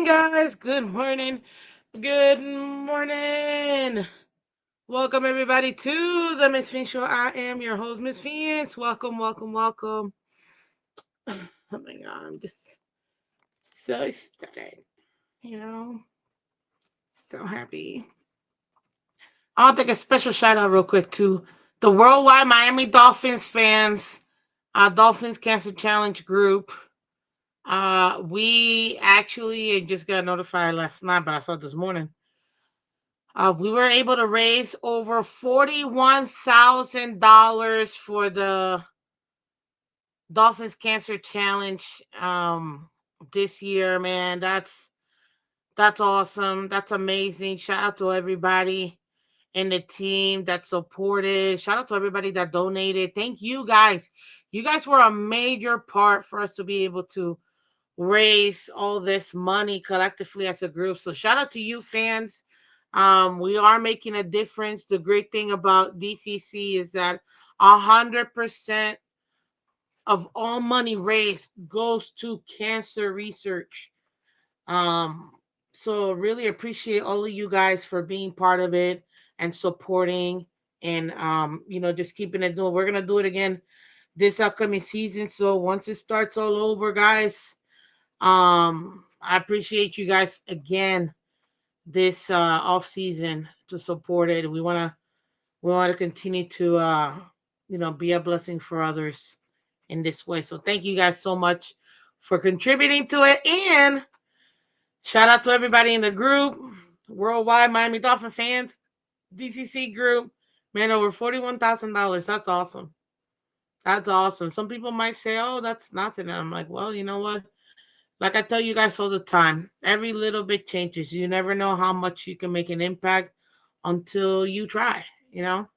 guys. Good morning. Good morning. Welcome, everybody, to the Miss Phins Show. I am your host, Miss Phins. Welcome, welcome, welcome. Oh my God, I'm just so excited. You know, so happy. I want to take a special shout out, real quick, to the worldwide Miami Dolphins fans, Dolphins Cancer Challenge group. We actually just got notified last night, but I saw it this morning. We were able to raise over $41,000 for the Dolphins Cancer Challenge this year. Man, that's awesome. That's amazing. Shout out to everybody in the team that supported. Shout out to everybody that donated. Thank you guys. You guys were a major part for us to be able to raise all this money collectively as a group. So shout out to you fans. We are making a difference. The great thing about DCC is that 100% of all money raised goes to cancer research. Um, so really appreciate all of you guys for being part of it and supporting and just keeping it doing. We're gonna do it again this upcoming season. So once it starts all over, guys, I appreciate you guys again this off season to support it. We wanna continue to be a blessing for others in this way. So thank you guys so much for contributing to it, and shout out to everybody in the group, worldwide Miami Dolphin fans, DCC group. Man, over $41,000. That's awesome. That's awesome. Some people might say, "Oh, that's nothing." And I'm like, "Well, you know what? Like I tell you guys all the time, every little bit changes. You never know how much you can make an impact until you try, you know?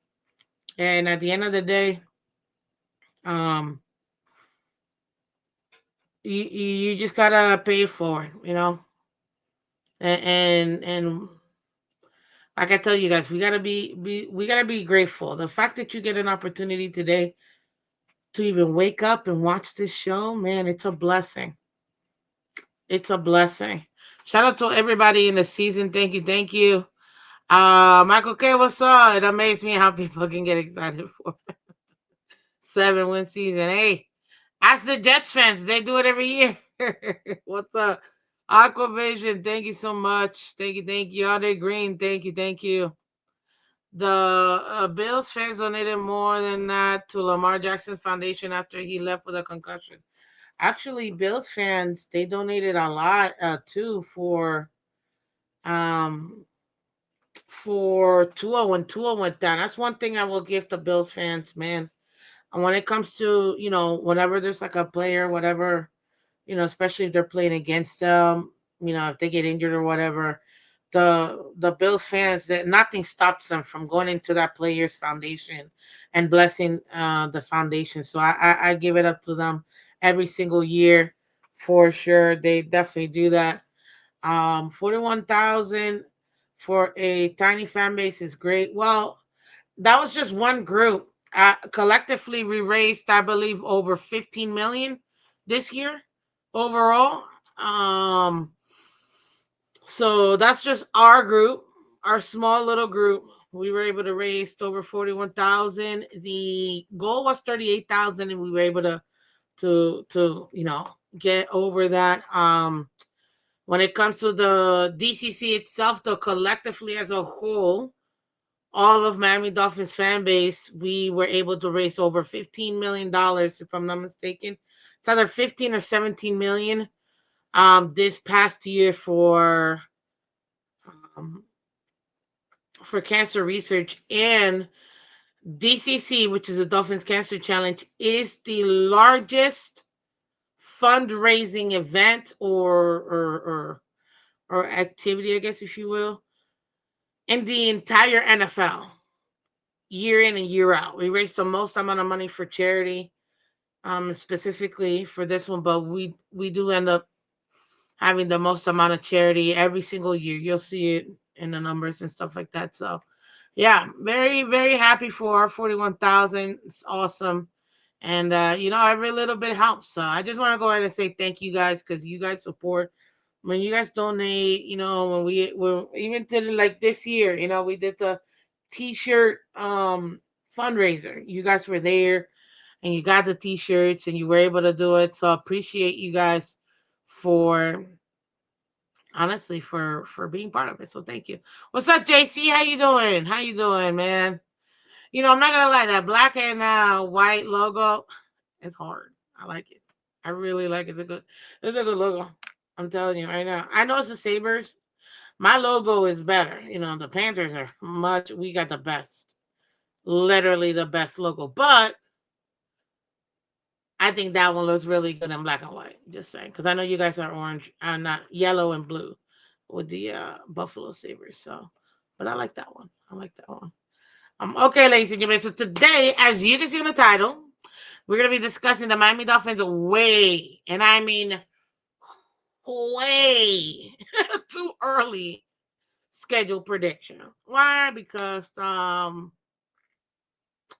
And at the end of the day, um, you just gotta pay it forward, you know? And like I tell you guys, we gotta be grateful. The fact that you get an opportunity today to even wake up and watch this show, man, it's a blessing. It's a blessing. Shout out to everybody in the season. Thank you, thank you. Michael K, what's up? It amazed me how people can get excited for 7-win season. Hey, ask the Jets fans. They do it every year. What's up? Aquavision, thank you so much. Thank you, thank you. Andre Green, thank you, thank you. The Bills fans donated more than that to Lamar Jackson's foundation after he left with a concussion. Actually, Bills fans, they donated a lot too um for Tua when Tua went down. That's one thing I will give the Bills fans, man. And when it comes to, whenever there's like a player, whatever, especially if they're playing against them, if they get injured or whatever, the Bills fans, that nothing stops them from going into that player's foundation and blessing the foundation. So I give it up to them every single year for sure. They definitely do that. 41,000 for a tiny fan base is great. Well, that was just one group. Collectively, we raised, I believe, over 15 million this year overall. So that's just our group, our small little group. We were able to raise over 41,000. The goal was 38,000, and we were able to get over that. When it comes to the DCC itself, though, collectively as a whole, all of Miami Dolphins fan base, we were able to raise over $15 million, if I'm not mistaken. It's either 15 or 17 million this past year um, for cancer research. And DCC, which is the Dolphins Cancer Challenge, is the largest fundraising event or activity, I guess, if you will, in the entire NFL, year in and year out. We raise the most amount of money for charity, specifically for this one, but we do end up having the most amount of charity every single year. You'll see it in the numbers and stuff like that. So yeah, very, very happy for our 41,000. It's awesome. And every little bit helps. So I just want to go ahead and say thank you guys, because you guys support When you guys donate, when we even did it like this year, we did the t-shirt fundraiser. You guys were there and you got the t-shirts and you were able to do it. So I appreciate you guys for honestly for being part of it. So thank you. What's up, JC? How you doing? How you doing, man? I'm not gonna lie, that black and white logo is hard. I like it. I really like it. It's a good logo. I'm telling you right now. I know it's the Sabres. My logo is better. The Panthers are much. We got the best, literally the best logo. But I think that one looks really good in black and white. Just saying, because I know you guys are orange, not yellow and blue, with the Buffalo Sabres. So, but I like that one. I like that one. Okay, ladies and gentlemen. So today, as you can see in the title, we're gonna be discussing the Miami Dolphins way, and I mean way too early schedule prediction. Why? Because well,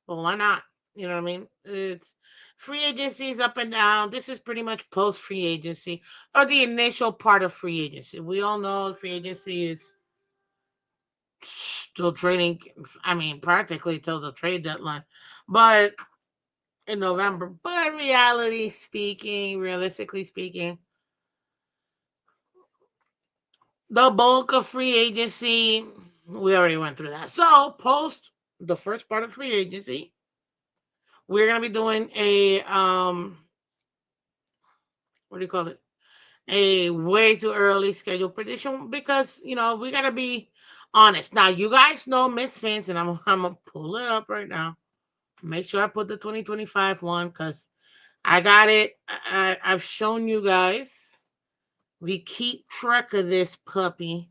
why not? You know what I mean? It's free agency is up and down. This is pretty much post free agency or the initial part of free agency. We all know free agency is still trading. I mean, practically till the trade deadline, but in November. But realistically speaking, the bulk of free agency, we already went through that. So post the first part of free agency, we're gonna be doing a what do you call it? A way too early schedule prediction because we gotta be honest. Now you guys know Miss Phins, and I'm gonna pull it up right now. Make sure I put the 2025 one because I got it. I've shown you guys. We keep track of this puppy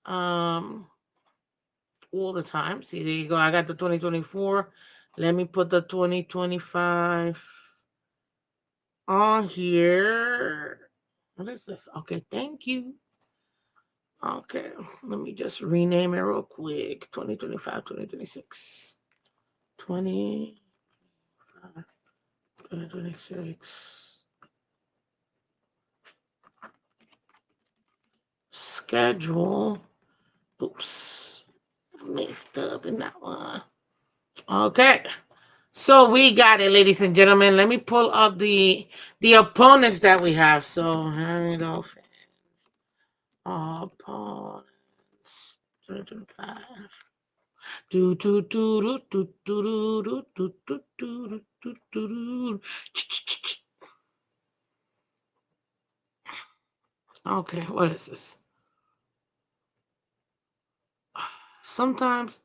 um all the time. See, there you go. I got the 2024. Let me put the 2025 on here. What is this? Okay, thank you. Okay, let me just rename it real quick. 2025, 2026. 2026. Schedule. Oops. I messed up in that one. Okay. So we got it, ladies and gentlemen. Let me pull up the opponents that we have. So Dolphins opponents 2025. Do do do do do do do do do do do do do. Okay, what is this? Sometimes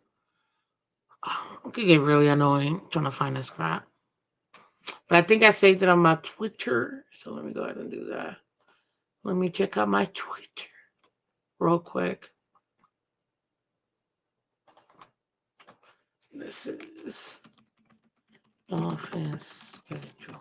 it can get really annoying trying to find this crap. But I think I saved it on my Twitter. So let me go ahead and do that. Let me check out my Twitter real quick. This is Dolphins schedule.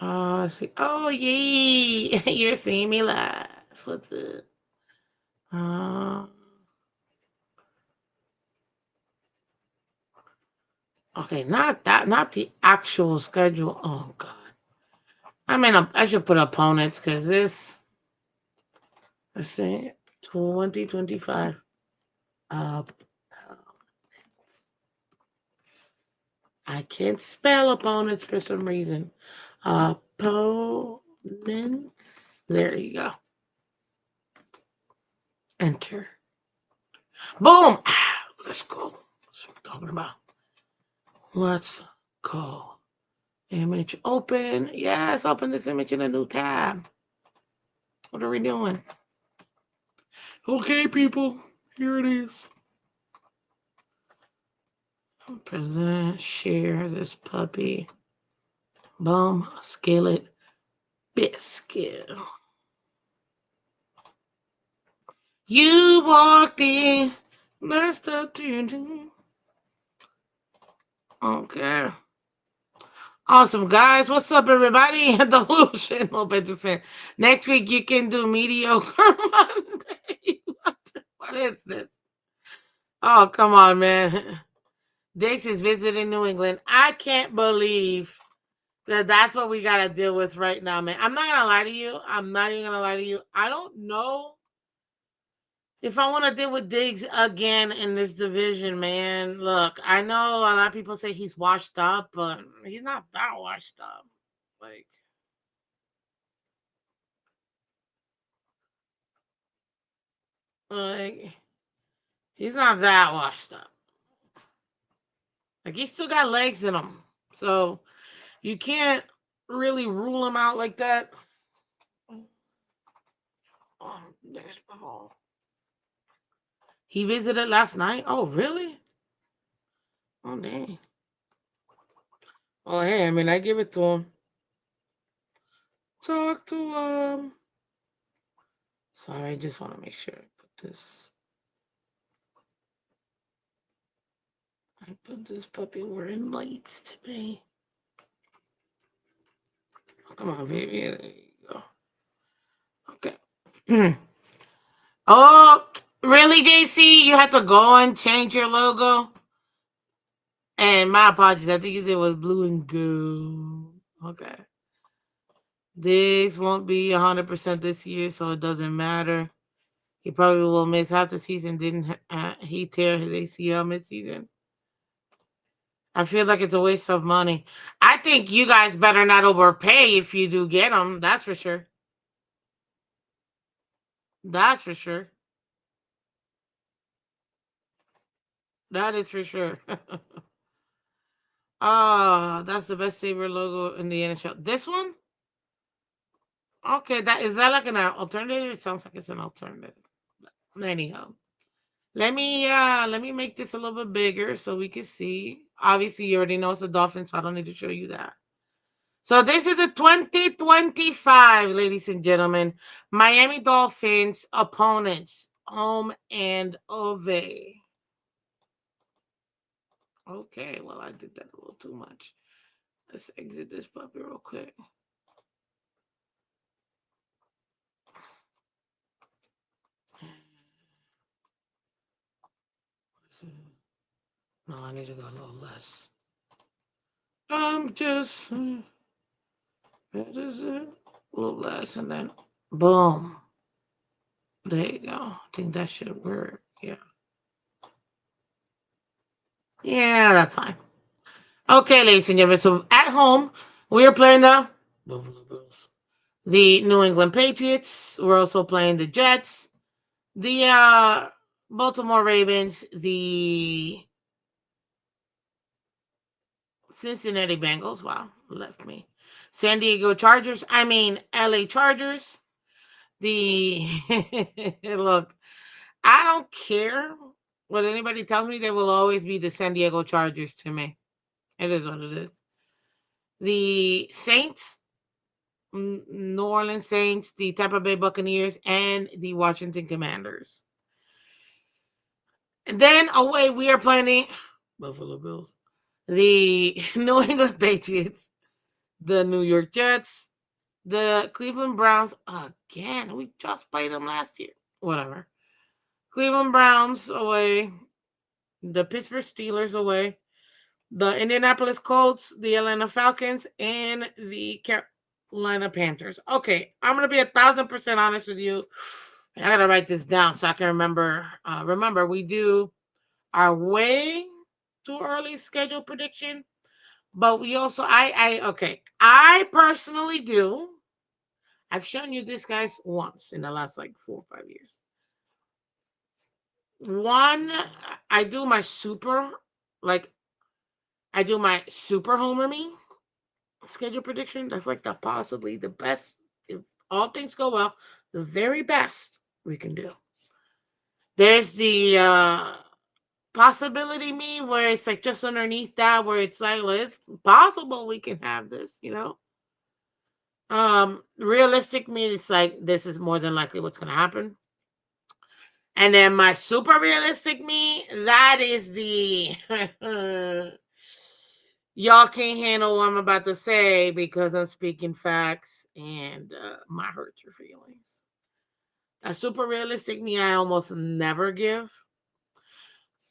Let's see. Oh, yay! You're seeing me live. What's up? Uh, okay, not the actual schedule. Oh God. I mean, I should put opponents because this. Let's see, 2025. Uh, I can't spell opponents for some reason. Opponents. There you go. Enter. Boom. Let's go. That's what I'm talking about. Let's go. Image open. Yes, open this image in a new tab. What are we doing? Okay, people. Here it is. Present. Share this puppy. Boom. Scale it. Biscuit. You walked in. Let's start to. Okay. Awesome, guys. What's up, everybody? Delusional business fan. Next week, you can do mediocre Monday. What is this? Oh, come on, man. Dax is visiting New England. I can't believe That's what we gotta deal with right now, man. I'm not gonna lie to you. I'm not even gonna lie to you. I don't know if I want to deal with Diggs again in this division, man. Look, I know a lot of people say he's washed up, but he's not that washed up. Like, like he's not that washed up. Like he still got legs in him, so you can't really rule him out like that. Oh, oh. He visited last night. Oh, really? Oh, dang. Oh, hey, I mean, I give it to him. Talk to him. Sorry, I just want to make sure I put this. I put this puppy wearing lights today. Oh, come on, baby. There you go. Okay. Oh, really, JC? You have to go and change your logo? And my apologies. I think you said it was blue and gold. Okay. This won't be 100% this year, so it doesn't matter. He probably will miss half the season. Didn't he tear his ACL midseason? I feel like it's a waste of money. I think you guys better not overpay if you do get him. That's for sure. That's for sure. That is for sure. Ah, that's the best Saber logo in the NHL. This one? Okay, that is that like an alternative? It sounds like it's an alternative. Anyhow. Let me make this a little bit bigger so we can see. Obviously, you already know it's the Dolphins, so I don't need to show you that. So this is the 2025, ladies and gentlemen, Miami Dolphins opponents, home and away. Okay, well I did that a little too much. Let's exit this puppy real quick. No, I need to go a little less. I'm just that is it. A little less, and then boom. There you go. I think that should work. Yeah. Yeah, that's fine. Okay, ladies and gentlemen. So at home, we are playing the Buffalo Bills, the New England Patriots. We're also playing the Jets, the Baltimore Ravens, the Cincinnati Bengals. Wow, left me. San Diego Chargers. I mean, LA Chargers. The look, I don't care what anybody tells me. They will always be the San Diego Chargers to me. It is what it is. The Saints, New Orleans Saints, the Tampa Bay Buccaneers, and the Washington Commanders. And then away, we are playing the Buffalo Bills, the New England Patriots, the New York Jets, the Cleveland Browns. Again, we just played them last year. Whatever. Cleveland Browns away, the Pittsburgh Steelers away, the Indianapolis Colts, the Atlanta Falcons, and the Carolina Panthers. Okay, I'm gonna be 1,000% honest with you. I gotta write this down so I can remember. Remember, we do our way too early schedule prediction, but we also okay. I personally do. I've shown you this guys once in the last like 4 or 5 years. One, I do my super like I do my super homer me schedule prediction. That's like the possibly the best, if all things go well, the very best we can do. There's the possibility me where it's like just underneath that where it's like, well, it's possible we can have this. Realistic me, it's like this is more than likely what's gonna happen. And then my super realistic me, that is the y'all can't handle what I'm about to say because I'm speaking facts and might hurt your feelings. A super realistic me, I almost never give.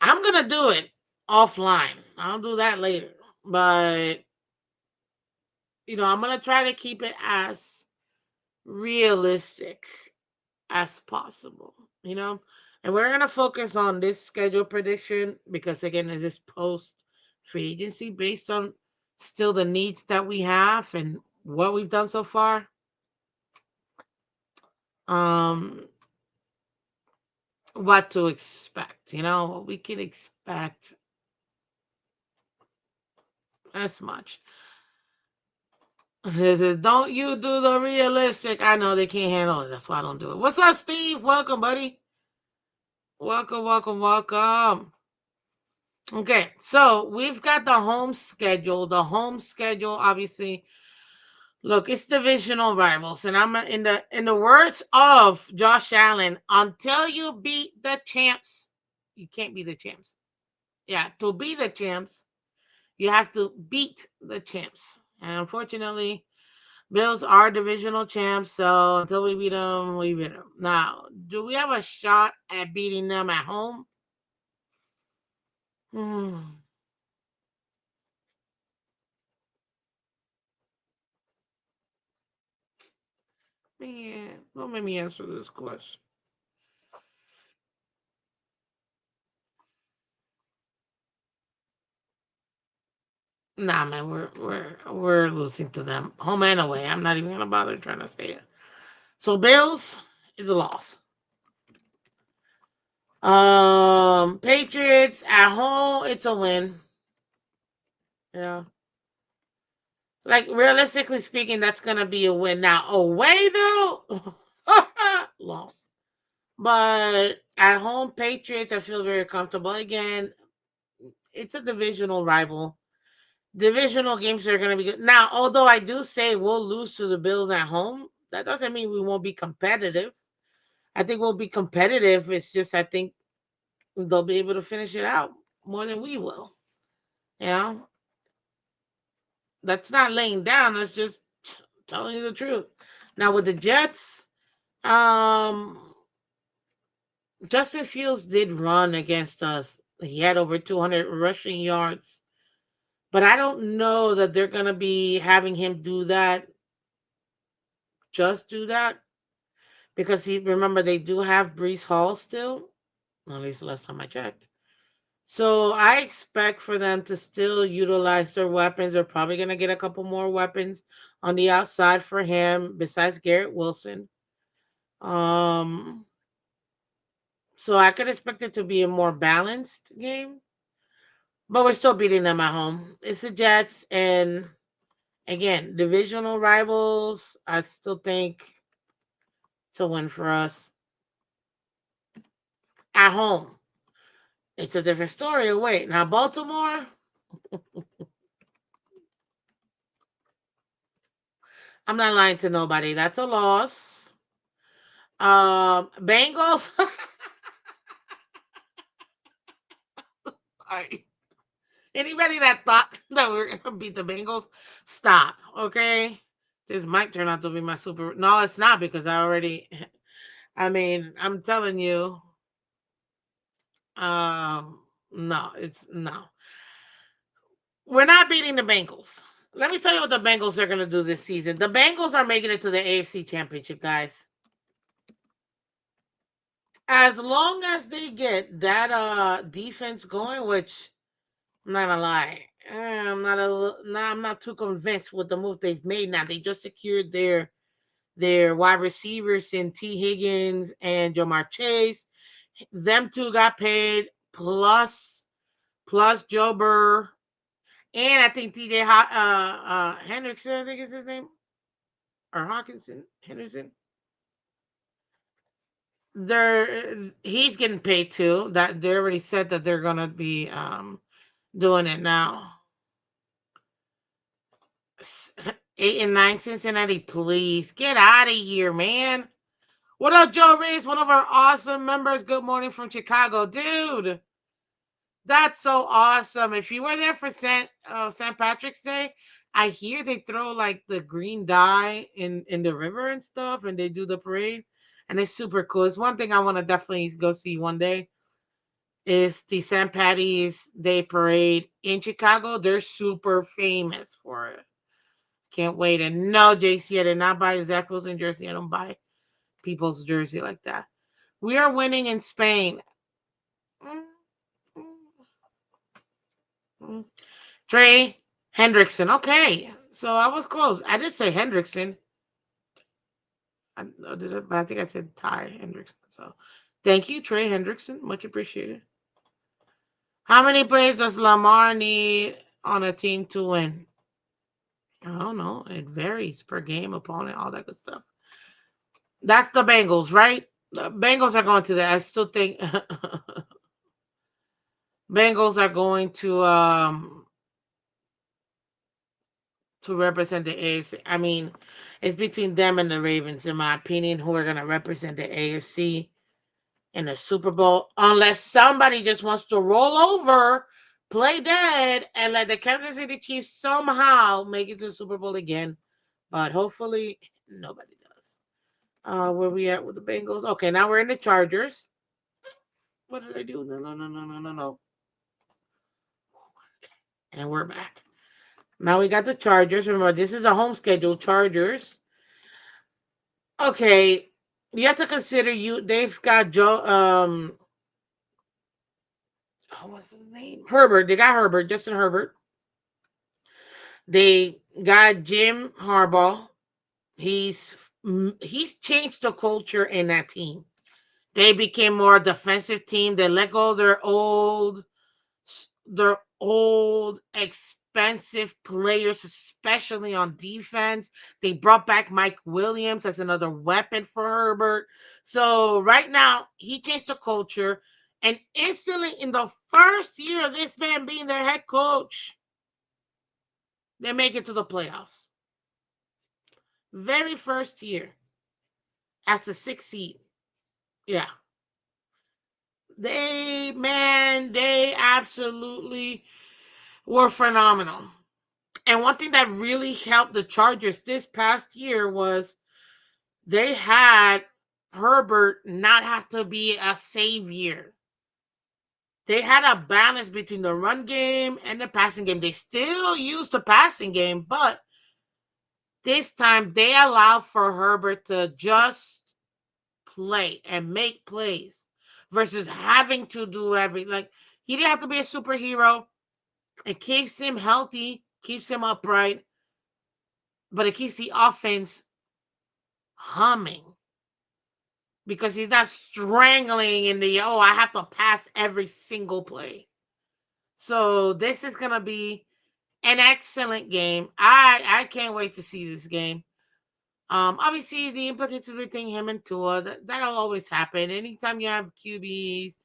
I'm gonna do it offline. I'll do that later. But I'm gonna try to keep it as realistic as possible, you know. And we're gonna focus on this schedule prediction because again, it is post free agency based on still the needs that we have and what we've done so far. Um, what to expect, what we can expect as much. This is don't you do the realistic. I know they can't handle it. That's why I don't do it. What's up, Steve? Welcome, buddy. Welcome, welcome, welcome. Okay, so we've got the home schedule. The home schedule, obviously, look, it's divisional rivals, and I'm in the words of Josh Allen. Until you beat the champs, you can't be the champs. Yeah, to be the champs, you have to beat the champs. And unfortunately, Bills are divisional champs, so until we beat them, we beat them. Now, do we have a shot at beating them at home? Hmm. Man, don't make me answer this question. Nah, man, we're losing to them home and away. I'm not even gonna bother trying to say it. So Bills is a loss. Patriots at home, it's a win. Yeah, like realistically speaking, that's gonna be a win. Now away though, loss. But at home, Patriots, I feel very comfortable. Again, it's a divisional rival. Divisional games are going to be good. Now, although I do say we'll lose to the Bills at home, that doesn't mean we won't be competitive. I think we'll be competitive. It's just I think they'll be able to finish it out more than we will. You know, that's not laying down. That's just telling you the truth. Now with the Jets, um, Justin Fields did run against us. He had over 200 rushing yards, but I don't know that they're going to be having him do that. Just do that because he remember they do have Brees Hall still, at least the last time I checked. So I expect for them to still utilize their weapons. They're probably gonna get a couple more weapons on the outside for him besides Garrett Wilson. Um, so I could expect it to be a more balanced game, but we're still beating them at home. It's the Jets, and again, divisional rivals. I still think it's a win for us at home. It's a different story. Wait, now Baltimore, I'm not lying to nobody. That's a loss. Bengals. Sorry. Anybody that thought that we were gonna beat the Bengals, stop. Okay, this might turn out to be my super. No, it's not because I already. I mean, I'm telling you. No, it's no. We're not beating the Bengals. Let me tell you what the Bengals are gonna do this season. The Bengals are making it to the AFC Championship, guys. As long as they get that defense going, which I'm not gonna lie, I'm not too convinced with the move they've made. Now they just secured their wide receivers in T Higgins and Jamar Chase. Them two got paid plus Joe Burr and I think TJ Hendrickson, I think is his name, or Hawkinson Henderson. He's getting paid too. That they already said that they're gonna be doing it now. 8 and 9 Cincinnati, please get out of here, man. What up, Joe Reyes? One of our awesome members. Good morning from Chicago, dude. That's so awesome. If you were there for St. Patrick's Day, I hear they throw like the green dye in the river and stuff, and they do the parade, and it's super cool. It's one thing I want to definitely go see one day. Is the St. Patty's Day parade in Chicago? They're super famous for it. Can't wait. And no, JC, I did not buy Zach Wilson jersey. I don't buy people's jersey like that. We are winning in Spain. Mm, mm, mm. Trey Hendrickson. Okay. So I was close. I did say Hendrickson. But I think I said Ty Hendrickson. So thank you, Trey Hendrickson. Much appreciated. How many players does Lamar need on a team to win? I don't know. It varies per game, opponent, all that good stuff. That's the Bengals, right? The Bengals are going to that. I still think Bengals are going to represent the AFC. I mean, it's between them and the Ravens, in my opinion, who are going to represent the AFC in the Super Bowl, unless somebody just wants to roll over, play dead, and let the Kansas City Chiefs somehow make it to the Super Bowl again. But hopefully, nobody does. Where we at with the Bengals? Okay, now we're in the Chargers. What did I do? No, no, no, no, no, no, no. And we're back. Now we got the Chargers. Remember, this is a home schedule. Chargers. Okay, you have to consider you. They've got Joe. What's his name? Herbert. They got Herbert. Justin Herbert. They got Jim Harbaugh. He's he's changed the culture in that team. They became more a defensive team. They let go of their old expensive players, especially on defense. They brought back Mike Williams as another weapon for Herbert. So right now, he changed the culture. And instantly, in the first year of this man being their head coach, they make it to the playoffs. Very first year as the sixth seed. Yeah. They absolutely were phenomenal. And one thing that really helped the Chargers this past year was they had Herbert not have to be a savior. They had a balance between the run game and the passing game. They still use the passing game, but this time they allowed for Herbert to just play and make plays versus having to do everything. Like, he didn't have to be a superhero. It keeps him healthy, keeps him upright, but it keeps the offense humming because he's not strangling in the, oh, I have to pass every single play. So this is gonna be an excellent game. I can't wait to see this game. Obviously the implications between him and Tua, that'll always happen. Anytime you have QBs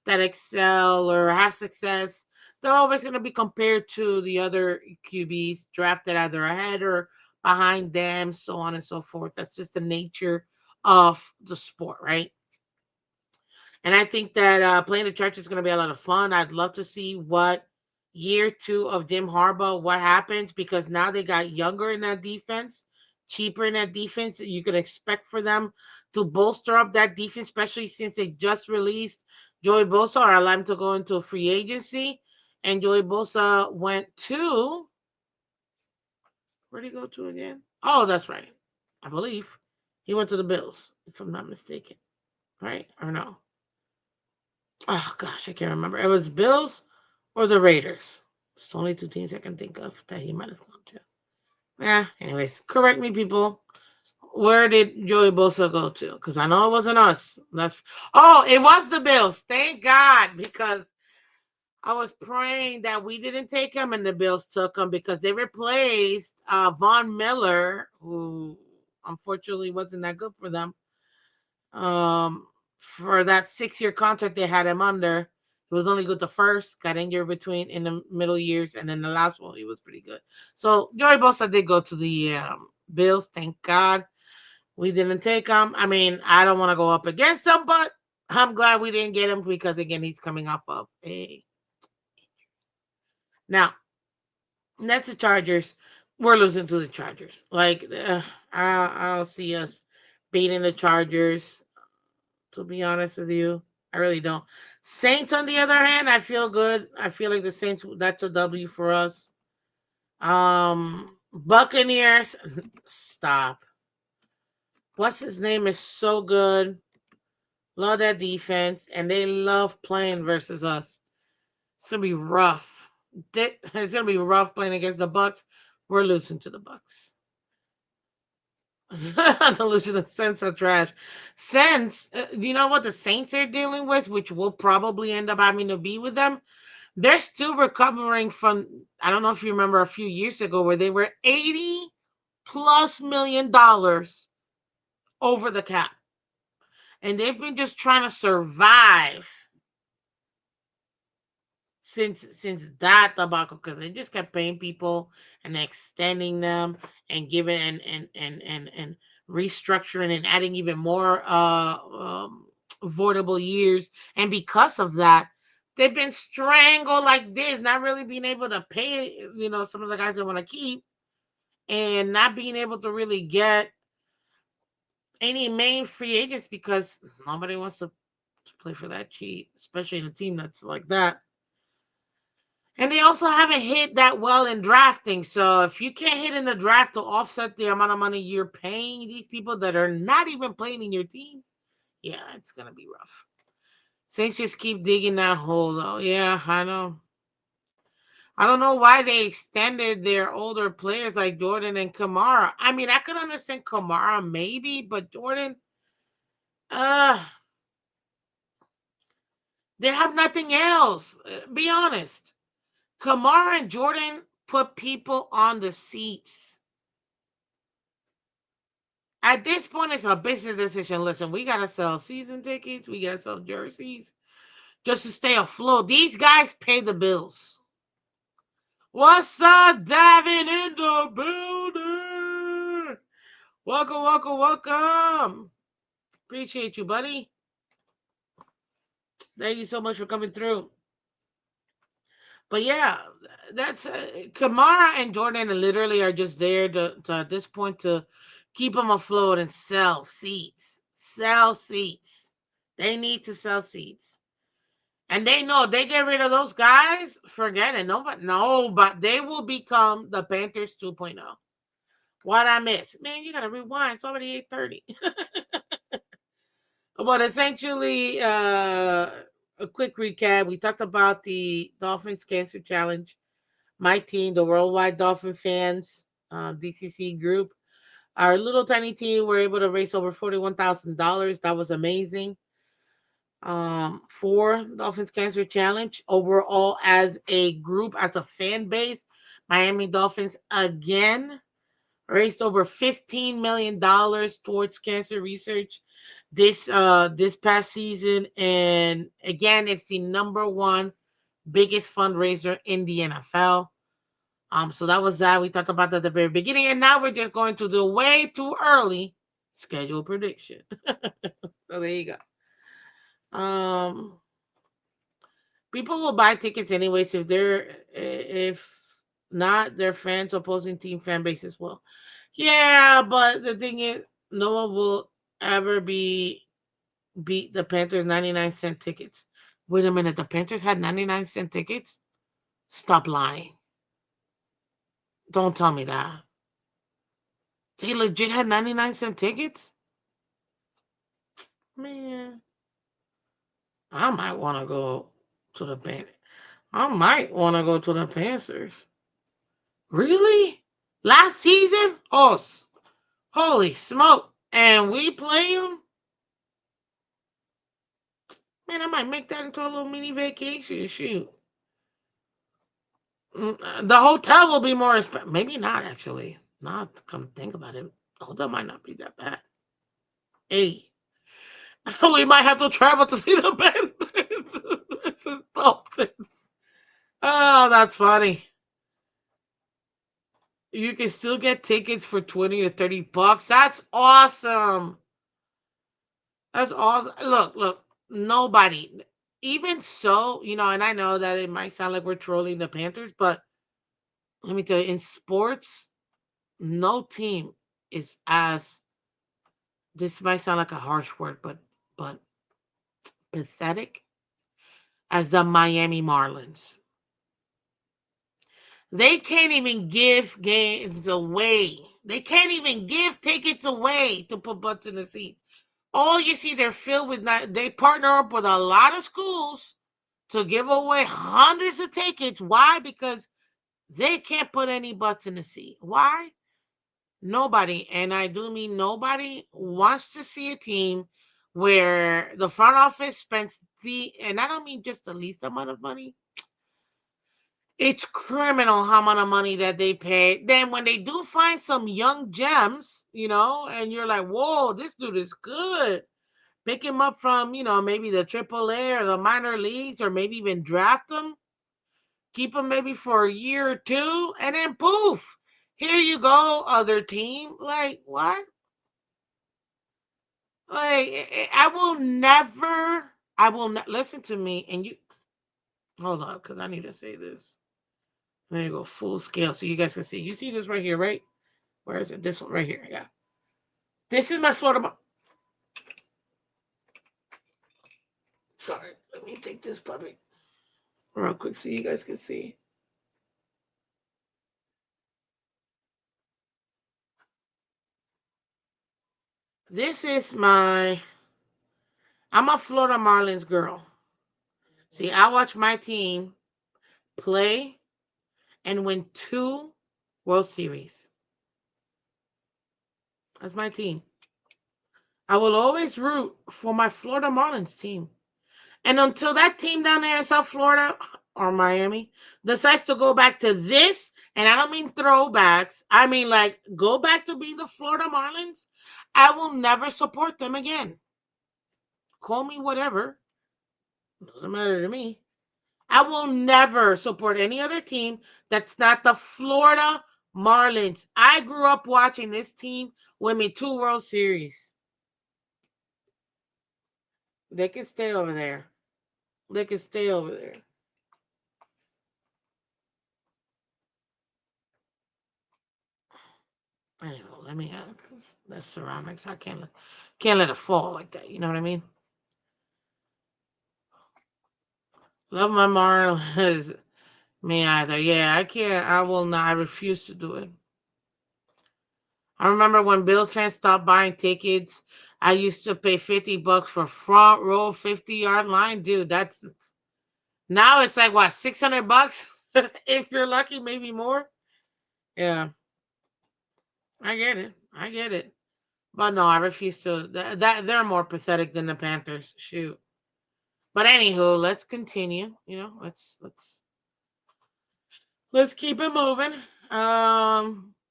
that excel or have success, they're always going to be compared to the other QBs drafted either ahead or behind them, so on and so forth. That's just the nature of the sport, right? And I think that playing the church is going to be a lot of fun. I'd love to see what year two of Jim Harbaugh, what happens, because now they got younger in that defense, cheaper in that defense. You can expect for them to bolster up that defense, especially since they just released Joey Bosa or allowed him to go into a free agency. And Joey Bosa went to, where did he go to again? Oh, that's right. I believe he went to the Bills, if I'm not mistaken. Right? Or no? Oh gosh, I can't remember. It was Bills or the Raiders. It's the only two teams I can think of that he might have gone to. Yeah. Anyways, correct me, people. Where did Joey Bosa go to? Because I know it wasn't us. It was the Bills. Thank God, because I was praying that we didn't take him and the Bills took him because they replaced Von Miller, who unfortunately wasn't that good for them. For that 6-year contract they had him under. He was only good the first, got injured between in the middle years, and then the last one he was pretty good. So Joey Bosa did go to the Bills. Thank God we didn't take him. I mean, I don't want to go up against him, but I'm glad we didn't get him because again, he's coming off of a. Now that's the Chargers. We're losing to the Chargers. Like I don't see us beating the Chargers, to be honest with you. I really don't. Saints, on the other hand, I feel good. I feel like the Saints, that's a W for us. Buccaneers, stop. What's his name is so good. Love that defense, and they love playing versus us. It's gonna be rough. It's gonna be rough playing against the Bucks. We're losing to the Bucks. The losing the Saints are trash. Saints, you know what the Saints are dealing with, which will probably end up having to be with them. They're still recovering from. I don't know if you remember a few years ago where they were $80+ million over the cap, and they've been just trying to survive since that debacle because they just kept paying people and extending them and giving and restructuring and adding even more avoidable years, and because of that they've been strangled like this, not really being able to pay some of the guys they want to keep, and not being able to really get any main free agents because nobody wants to play for that cheap, especially in a team that's like that. And they also haven't hit that well in drafting. So if you can't hit in the draft to offset the amount of money you're paying these people that are not even playing in your team, yeah, it's gonna be rough. Saints just keep digging that hole though. Yeah, I know. I don't know why they extended their older players like Jordan and Kamara. I mean, I could understand Kamara maybe, but Jordan, uh, they have nothing else. Be honest. Kamara and Jordan put people on the seats. At this point, it's a business decision. Listen, we gotta sell season tickets, we gotta sell jerseys just to stay afloat. These guys pay the bills. What's up, Davin in the building? Welcome, welcome, welcome. Appreciate you, buddy. Thank you so much for coming through. But yeah, that's Kamara and Jordan literally are just there to at this point to keep them afloat and sell seats. Sell seats. They need to sell seats. And they know they get rid of those guys, forget it. But they will become the Panthers 2.0. What I miss? Man, you gotta rewind. It's already 8:30. But essentially, a quick recap. We talked about the Dolphins Cancer Challenge. My team, the Worldwide Dolphin Fans DCC group, our little tiny team were able to raise over $41,000. That was amazing. For Dolphins Cancer Challenge overall as a group, as a fan base, Miami Dolphins again raised over $15 million towards cancer research this past season, and again, it's the number one biggest fundraiser in the NFL. So that was that. We talked about that at the very beginning, and now we're just going to the way too early schedule prediction. So there you go. People will buy tickets anyways if not their fans opposing team fan base as well. Yeah, but the thing is, no one will ever beat the Panthers 99-cent tickets. Wait a minute, the Panthers had 99-cent tickets? Stop lying. Don't tell me that. They legit had 99-cent tickets? Man, I might want to go to the Panthers. I might want to go to the Panthers. Really? Last season? Oh, holy smoke. And we play them? Man, I might make that into a little mini vacation. Shoot. The hotel will be more expensive. Maybe not, actually. Not to come think about it. The hotel might not be that bad. Hey, we might have to travel to see the Panthers. Versus Dolphins. Oh, that's funny. You can still get tickets for 20 to 30 bucks. That's awesome. That's awesome. Look, nobody. Even so, and I know that it might sound like we're trolling the Panthers, but let me tell you, in sports, no team is as, this might sound like a harsh word, but pathetic as the Miami Marlins. They can't even give games away. They can't even give tickets away to put butts in the seats. All you see, they're filled with. They partner up with a lot of schools to give away hundreds of tickets. Why? Because they can't put any butts in the seat. Why? Nobody, and I do mean nobody, wants to see a team where the front office spends and I don't mean just the least amount of money. It's criminal how amount of money that they pay. Then when they do find some young gems, and you're like, whoa, this dude is good. Pick him up from, maybe the AAA or the minor leagues, or maybe even draft him. Keep him maybe for a year or two, and then poof, here you go, other team. Like, what? Like, I will never, I will not listen to me. And you, hold on, because I need to say this. There you go, full scale, so you guys can see. You see this right here, right? Where is it? This one right here. Yeah. This is my Florida. Sorry, let me take this puppy real quick so you guys can see. This is my. I'm a Florida Marlins girl. See, I watch my team play and win 2 World Series. That's my team. I will always root for my Florida Marlins team. And until that team down there in South Florida or Miami decides to go back to this, and I don't mean throwbacks, I mean like go back to being the Florida Marlins, I will never support them again. Call me whatever. Doesn't matter to me. I will never support any other team that's not the Florida Marlins. I grew up watching this team win me 2 World Series. They can stay over there. They can stay over there. Anyway, let me cause that's ceramics. I can't let it fall like that. You know what I mean? Love my Marlins. Me either. Yeah, I can't. I will not. I refuse to do it. I remember when Bills fans stopped buying tickets. I used to pay $50 for front row 50-yard line, dude. That's now it's like what, $600 if you're lucky, maybe more. Yeah, I get it. I get it. But no, I refuse to. That they're more pathetic than the Panthers. Shoot. But anywho, let's continue. Let's keep it moving.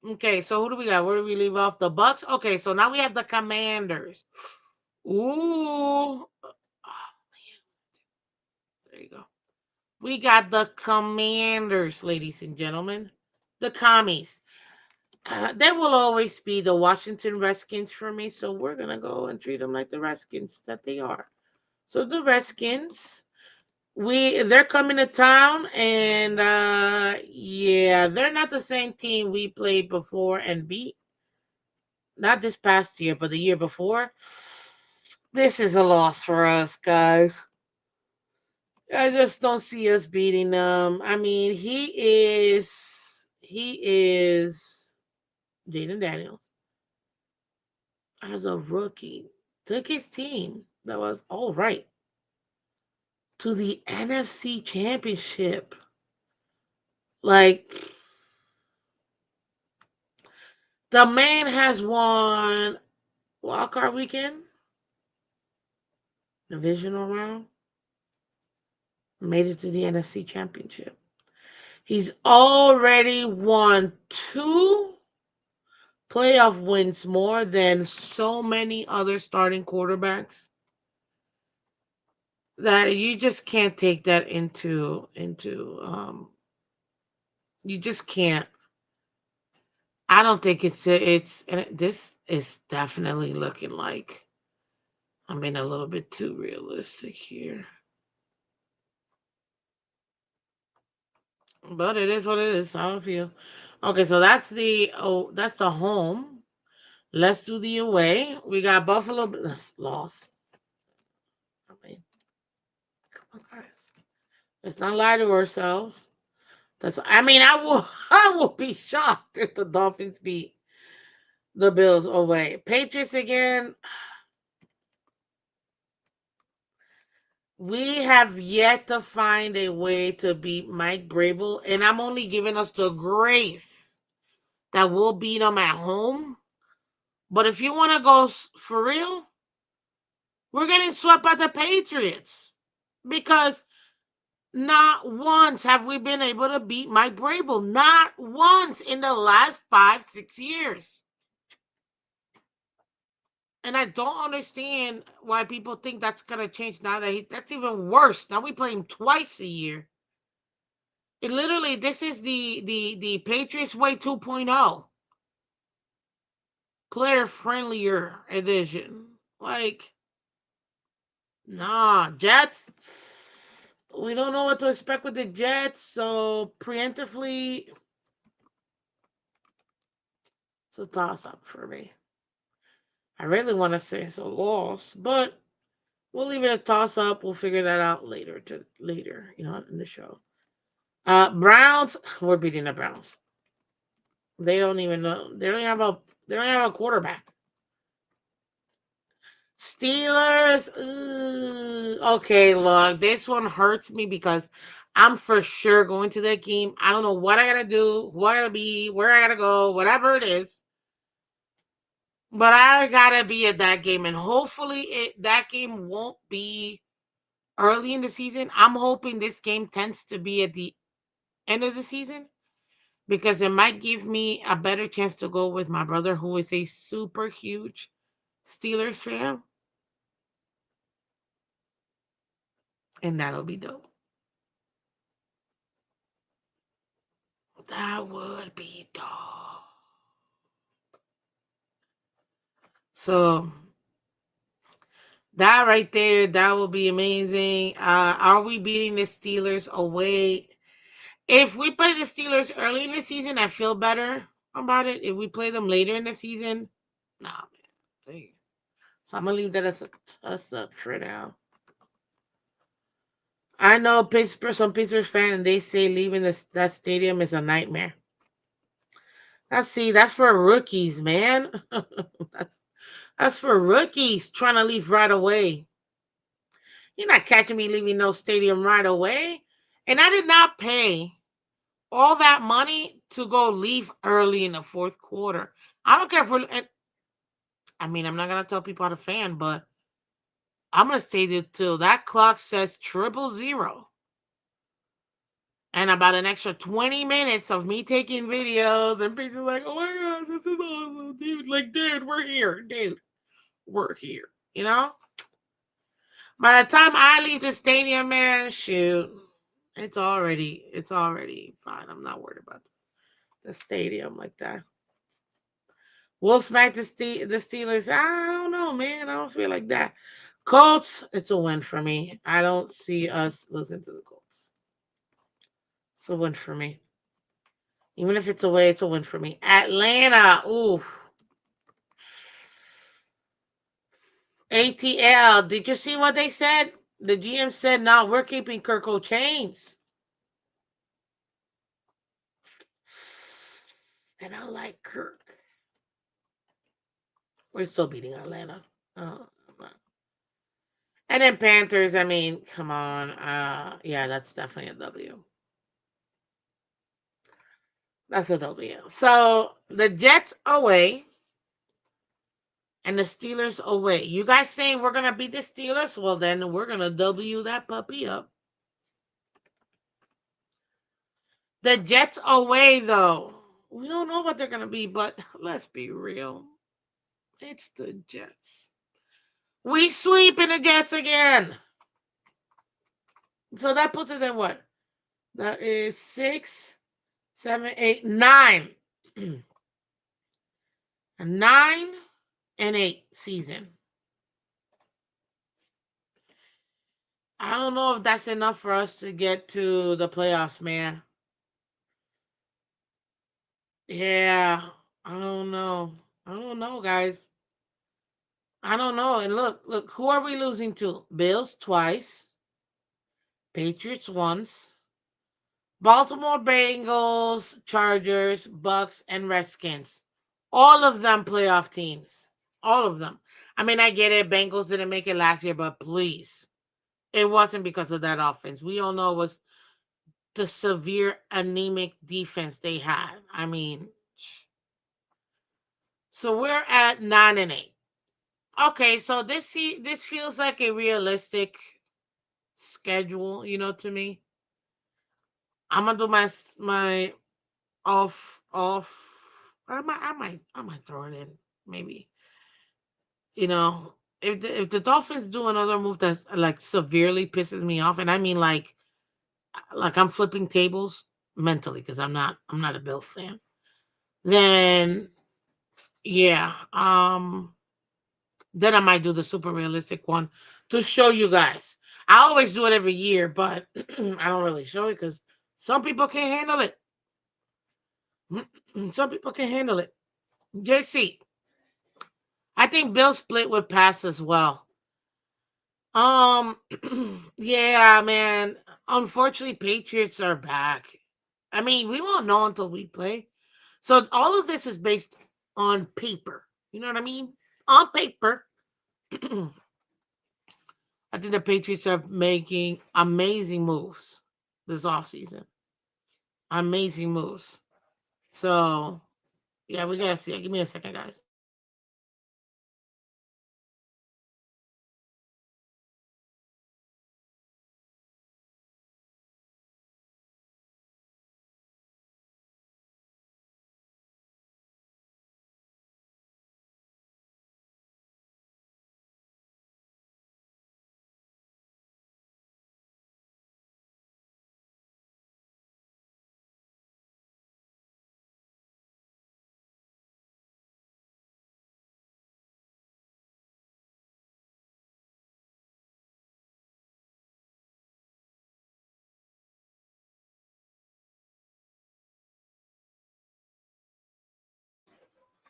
Okay, so who do we got? Where do we leave off? The Bucks. Okay, so now we have the Commanders. Ooh, there you go. We got the Commanders, ladies and gentlemen. The Commies. They will always be the Washington Redskins for me, so we're gonna go and treat them like the Redskins that they are. So the Redskins, they're coming to town, and yeah, they're not the same team we played before and beat. Not this past year, but the year before. This is a loss for us, guys. I just don't see us beating them. I mean, he is Jaden Daniels as a rookie took his team that was all right to the NFC Championship. Like, the man has won wildcard weekend, divisional round, made it to the NFC Championship. He's already won 2 playoff wins, more than so many other starting quarterbacks, that you just can't take that into you just can't. I don't think this is definitely looking like I'm being a little bit too realistic here. But it is what it is. How I feel. Okay, so that's the home. Let's do the away. We got Buffalo. Let's loss. I mean, come on, guys. Let's not lie to ourselves. I mean, I will I will be shocked if the Dolphins beat the Bills away. Patriots again. We have yet to find a way to beat Mike Brable, and I'm only giving us the grace that we'll beat them at home. But if you want to go for real, we're getting swept by the Patriots because not once have we been able to beat Mike Brable. Not once in the last 5, 6 years. And I don't understand why people think that's gonna change now that that's even worse. Now we play him twice a year. It literally this is the Patriots way 2.0. Player friendlier edition. Like nah, Jets. We don't know what to expect with the Jets, so preemptively it's a toss up for me. I really want to say it's a loss, but we'll leave it a toss up. We'll figure that out later, in the show. Browns, we're beating the Browns. They don't even know. They don't have a quarterback. Steelers. Okay, look, this one hurts me because I'm for sure going to that game. I don't know what I gotta do, who I gotta be, where I gotta go, whatever it is. But I gotta be at that game, and hopefully that game won't be early in the season. I'm hoping this game tends to be at the end of the season because it might give me a better chance to go with my brother, who is a super huge Steelers fan, and that'll be dope. That would be dope. So that right there, that will be amazing. Are we beating the Steelers away? If we play the Steelers early in the season, I feel better about it. If we play them later in the season, nah, man. So I'm gonna leave that as a toss up for now. I know Pittsburgh, some Pittsburgh fans, they say leaving that stadium is a nightmare. That's for rookies, man. that's that's for rookies trying to leave right away. You're not catching me leaving no stadium right away. And I did not pay all that money to go leave early in the fourth quarter. I don't care if we're. And, I mean, I'm not gonna tell people how to fan, but I'm gonna stay there till that clock says 000. And about an extra 20 minutes of me taking videos and people like, oh my god, this is awesome, dude. Like, dude, we're here, dude. We're here. You know? By the time I leave the stadium, man, shoot. It's already fine. I'm not worried about the stadium like that. We'll smack the Steelers. I don't know, man. I don't feel like that. Colts, it's a win for me. I don't see us losing to the Colts. It's a win for me. Even if it's away, it's a win for me. Atlanta, oof. ATL, did you see what they said? The GM said, no, we're keeping Kirk Chains. And I like Kirk. We're still beating Atlanta. Oh, and then Panthers, I mean, come on. Yeah, that's definitely a W. That's a W. So the Jets away and the Steelers away. You guys saying we're gonna beat the Steelers? Well, then we're gonna W that puppy up. The Jets away, though. We don't know what they're gonna be, but let's be real. It's the Jets. We sweep in the Jets again. So that puts us at what? That is 6, 7, 8, 9. A 9-8 season. I don't know if that's enough for us to get to the playoffs, man. Yeah, I don't know. I don't know, guys. I don't know. And look, who are we losing to? Bills twice, Patriots once, Baltimore Bengals, Chargers, Bucks, and Redskins. All of them playoff teams. All of them. I mean, I get it. Bengals didn't make it last year, but please. It wasn't because of that offense. We all know it was the severe anemic defense they had. I mean, so we're at 9-8. Okay, so this feels like a realistic schedule, to me. I'm gonna do my off. I might throw it in, maybe. You know, if the Dolphins do another move that like severely pisses me off, and I mean like I'm flipping tables mentally because I'm not a Bills fan. Then yeah, then I might do the super realistic one to show you guys. I always do it every year, but I don't really show it because some people can't handle it. Some people can handle it. JC, I think Bill split with Pass as well. Um, yeah, man. Unfortunately, Patriots are back. I mean, we won't know until we play. So all of this is based on paper. You know what I mean? On paper. I think the Patriots are making amazing moves this offseason. Amazing moves. So, yeah, we got to see. Give me a second, guys.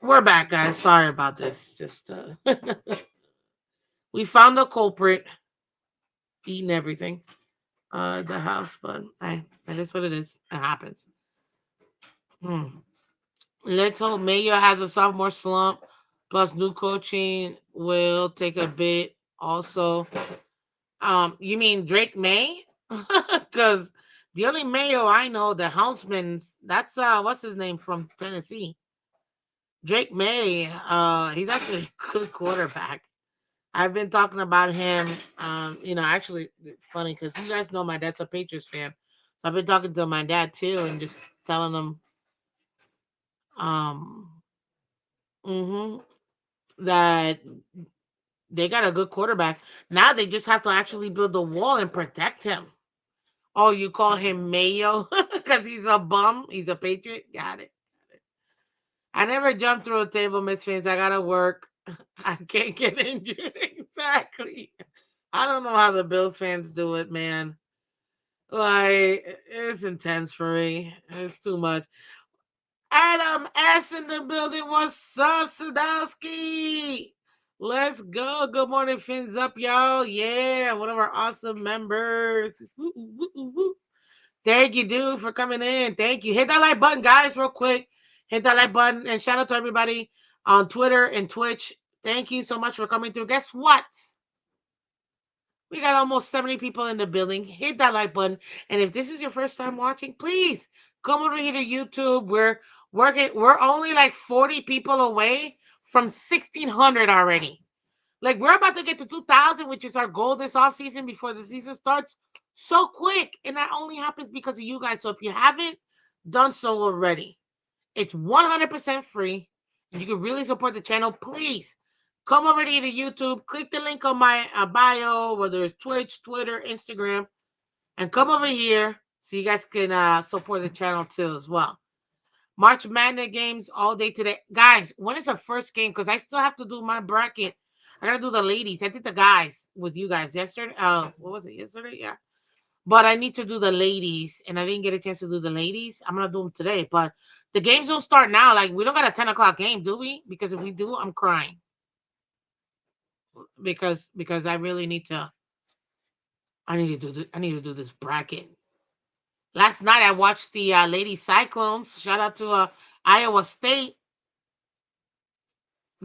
We're back, guys. Sorry about this. Just we found the culprit eating everything at the house, but that is what it is. It happens. Hmm. Let's hope Mayo has a sophomore slump. Plus, new coaching will take a bit. Also, you mean Drake May? Because the only Mayo I know, the Houndsman's, that's what's his name from Tennessee, Drake May. He's actually a good quarterback. I've been talking about him. Actually, it's funny because you guys know my dad's a Patriots fan, so I've been talking to my dad too, and just telling him, um, mhm, that they got a good quarterback. Now they just have to actually build a wall and protect him. Oh, you call him Mayo because he's a bum? He's a Patriot? Got it. I never jumped through a table, Miss Fins. I gotta work. I can't get injured. Exactly. I don't know how the Bills fans do it, man. Like, it's intense for me. It's too much. Adam S in the building. What's up, Sadowski? Let's go. Good morning, fins up, y'all. Yeah, one of our awesome members. Woo, woo, woo, woo. Thank you, dude, for coming in. Thank you. Hit that like button, guys, real quick. Hit that like button and shout out to everybody on Twitter and Twitch. Thank you so much for coming through. Guess what? We got almost 70 people in the building. Hit that like button. And if this is your first time watching, please come over here to YouTube. We're only like 40 people away from 1,600 already. Like we're about to get to 2,000, which is our goal this off season before the season starts. So quick. And that only happens because of you guys. So if you haven't done so already, it's 100% free. And you can really support the channel. Please come over to YouTube. Click the link on my bio, whether it's Twitch, Twitter, Instagram, and come over here so you guys can support the channel too as well. March Madness games all day today. Guys, when is the first game? Because I still have to do my bracket. I got to do the ladies. I did the guys with you guys yesterday. What was it? Yesterday? Yeah. But I need to do the ladies, and I didn't get a chance to do the ladies. I'm gonna do them today, but the games don't start now. Like we don't got a 10 o'clock game, do we? Because if we do, I'm crying because I really need to. I need to do this bracket. Last night I watched the Lady Cyclones. Shout out to Iowa State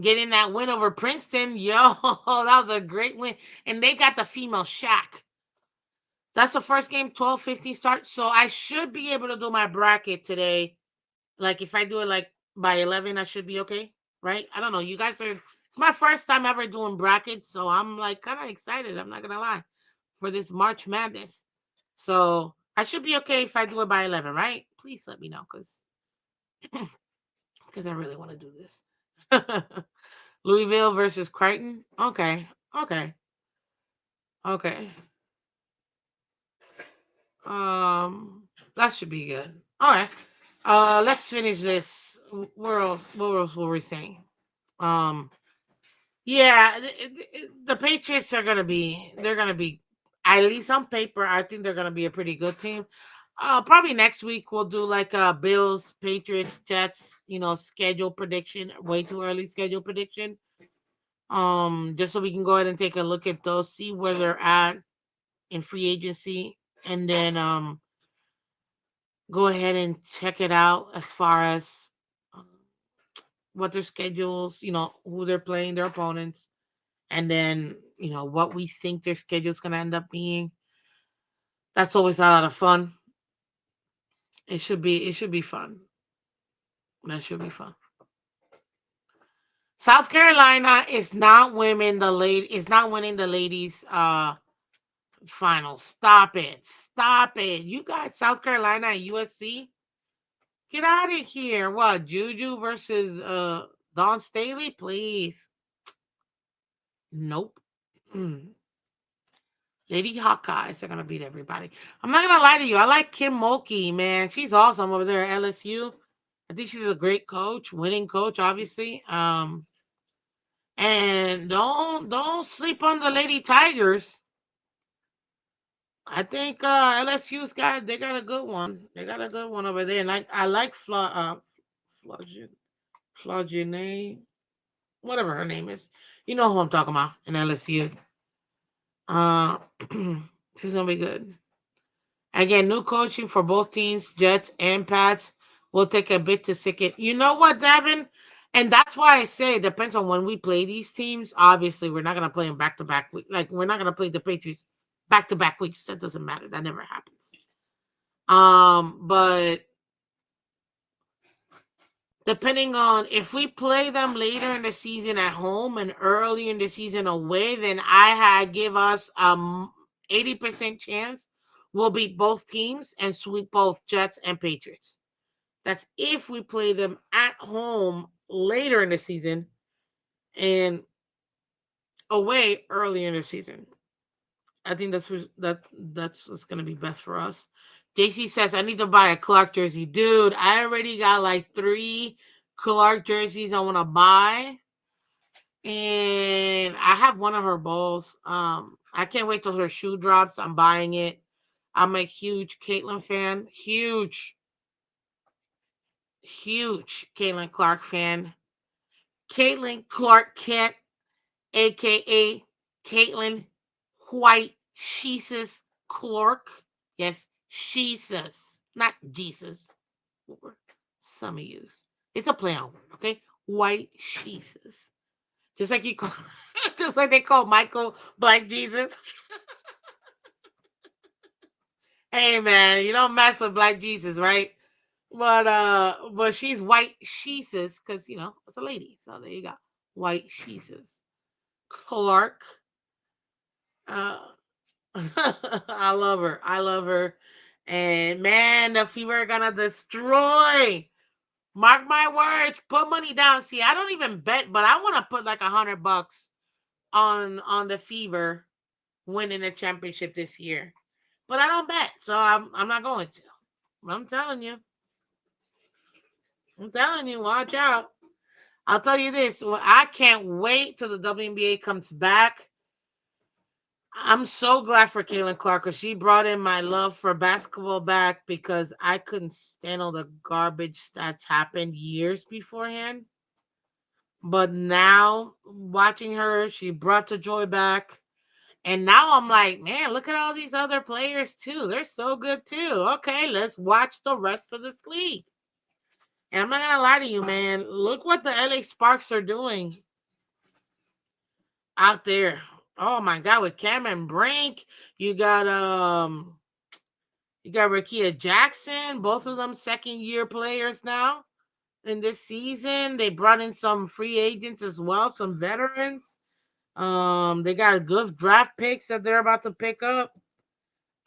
getting that win over Princeton. Yo, that was a great win. And they got the female Shaq. That's the first game, 12:15 start. So I should be able to do my bracket today. Like if I do it like by 11, I should be okay, right? I don't know. You guys are. It's my first time ever doing brackets, so I'm like kind of excited. I'm not gonna lie for this March Madness. So I should be okay if I do it by 11, right? Please let me know, because I really want to do this. Louisville versus Crichton. Okay, okay, okay. That should be good. All right. Let's finish this. What were we saying? Um, yeah, the Patriots are gonna be. They're gonna be. At least on paper, I think they're gonna be a pretty good team. Probably next week we'll do like Bills, Patriots, Jets. Schedule prediction. Way too early schedule prediction. Just so we can go ahead and take a look at those, see where they're at in free agency, and then go ahead and check it out as far as um, what their schedules, who they're playing, their opponents, and then what we think their schedule's gonna end up being. That's always a lot of fun. It should be fun. That should be fun. South Carolina is not winning the ladies final. Stop it. Stop it. You got South Carolina and USC? Get out of here. What? Juju versus Don Staley? Please. Nope. Mm. Lady Hawkeyes are gonna beat everybody. I'm not gonna lie to you. I like Kim Mulkey, man. She's awesome over there at LSU. I think she's a great coach, winning coach, obviously. And don't sleep on the Lady Tigers. I think LSU's got a good one. They got a good one over there, and I like Flagin, Flagine, whatever her name is. You know who I'm talking about in LSU. Uh, she's gonna be good. Again, new coaching for both teams, Jets and Pats. Will take a bit to sink it. You know what, Devin? And that's why I say it depends on when we play these teams. Obviously, we're not gonna play them back to back. Like we're not gonna play the Patriots back to back weeks. That doesn't matter. That never happens. But depending on if we play them later in the season at home and early in the season away, then give us 80% chance we'll beat both teams and sweep both Jets and Patriots. That's if we play them at home later in the season and away early in the season. I think that's what's gonna be best for us. JC says I need to buy a Clark jersey, dude. I already got like 3 Clark jerseys I want to buy, and I have one of her balls. I can't wait till her shoe drops. I'm buying it. I'm a huge Caitlin fan, huge Caitlin Clark fan. Caitlin Clark Kent, aka Caitlin White Jesus Clark. Yes, Jesus, not Jesus. Some of use. It's a play on word, okay? White Jesus. Just like you call, just like they call Michael Black Jesus. Hey man, you don't mess with Black Jesus, right? But she's white Jesus because it's a lady. So there you go, white Jesus. Clark. Uh, I love her. I love her. And man, the Fever are gonna destroy. Mark my words. Put money down. See, I don't even bet, but I want to put like $100 on the Fever winning the championship this year. But I don't bet, so I'm not going to. I'm telling you. I'm telling you. Watch out. I'll tell you this. Well, I can't wait till the WNBA comes back. I'm so glad for Caitlin Clark because she brought in my love for basketball back because I couldn't stand all the garbage that's happened years beforehand. But now watching her, she brought the joy back. And now I'm like, man, look at all these other players too. They're so good too. Okay, let's watch the rest of this league. And I'm not gonna lie to you, man. Look what the LA Sparks are doing out there. Oh my God, with Cameron Brink, you got you got Rakia Jackson, both of them second year players now in this season. They brought in some free agents as well, some veterans. They got good draft picks that they're about to pick up.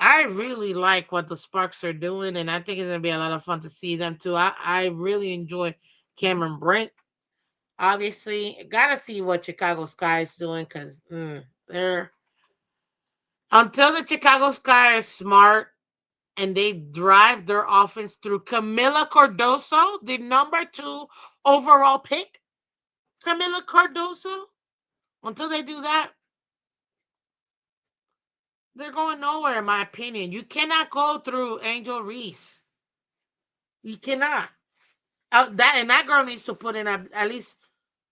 I really like what the Sparks are doing, and I think it's gonna be a lot of fun to see them too. I really enjoy Cameron Brink. Obviously, gotta see what Chicago Sky is doing because they're until the Chicago Sky is smart and they drive their offense through Camila Cardoso, the number 2 overall pick. Camila Cardoso. Until they do that, they're going nowhere, in my opinion. You cannot go through Angel Reese. You cannot. That girl needs to put in at least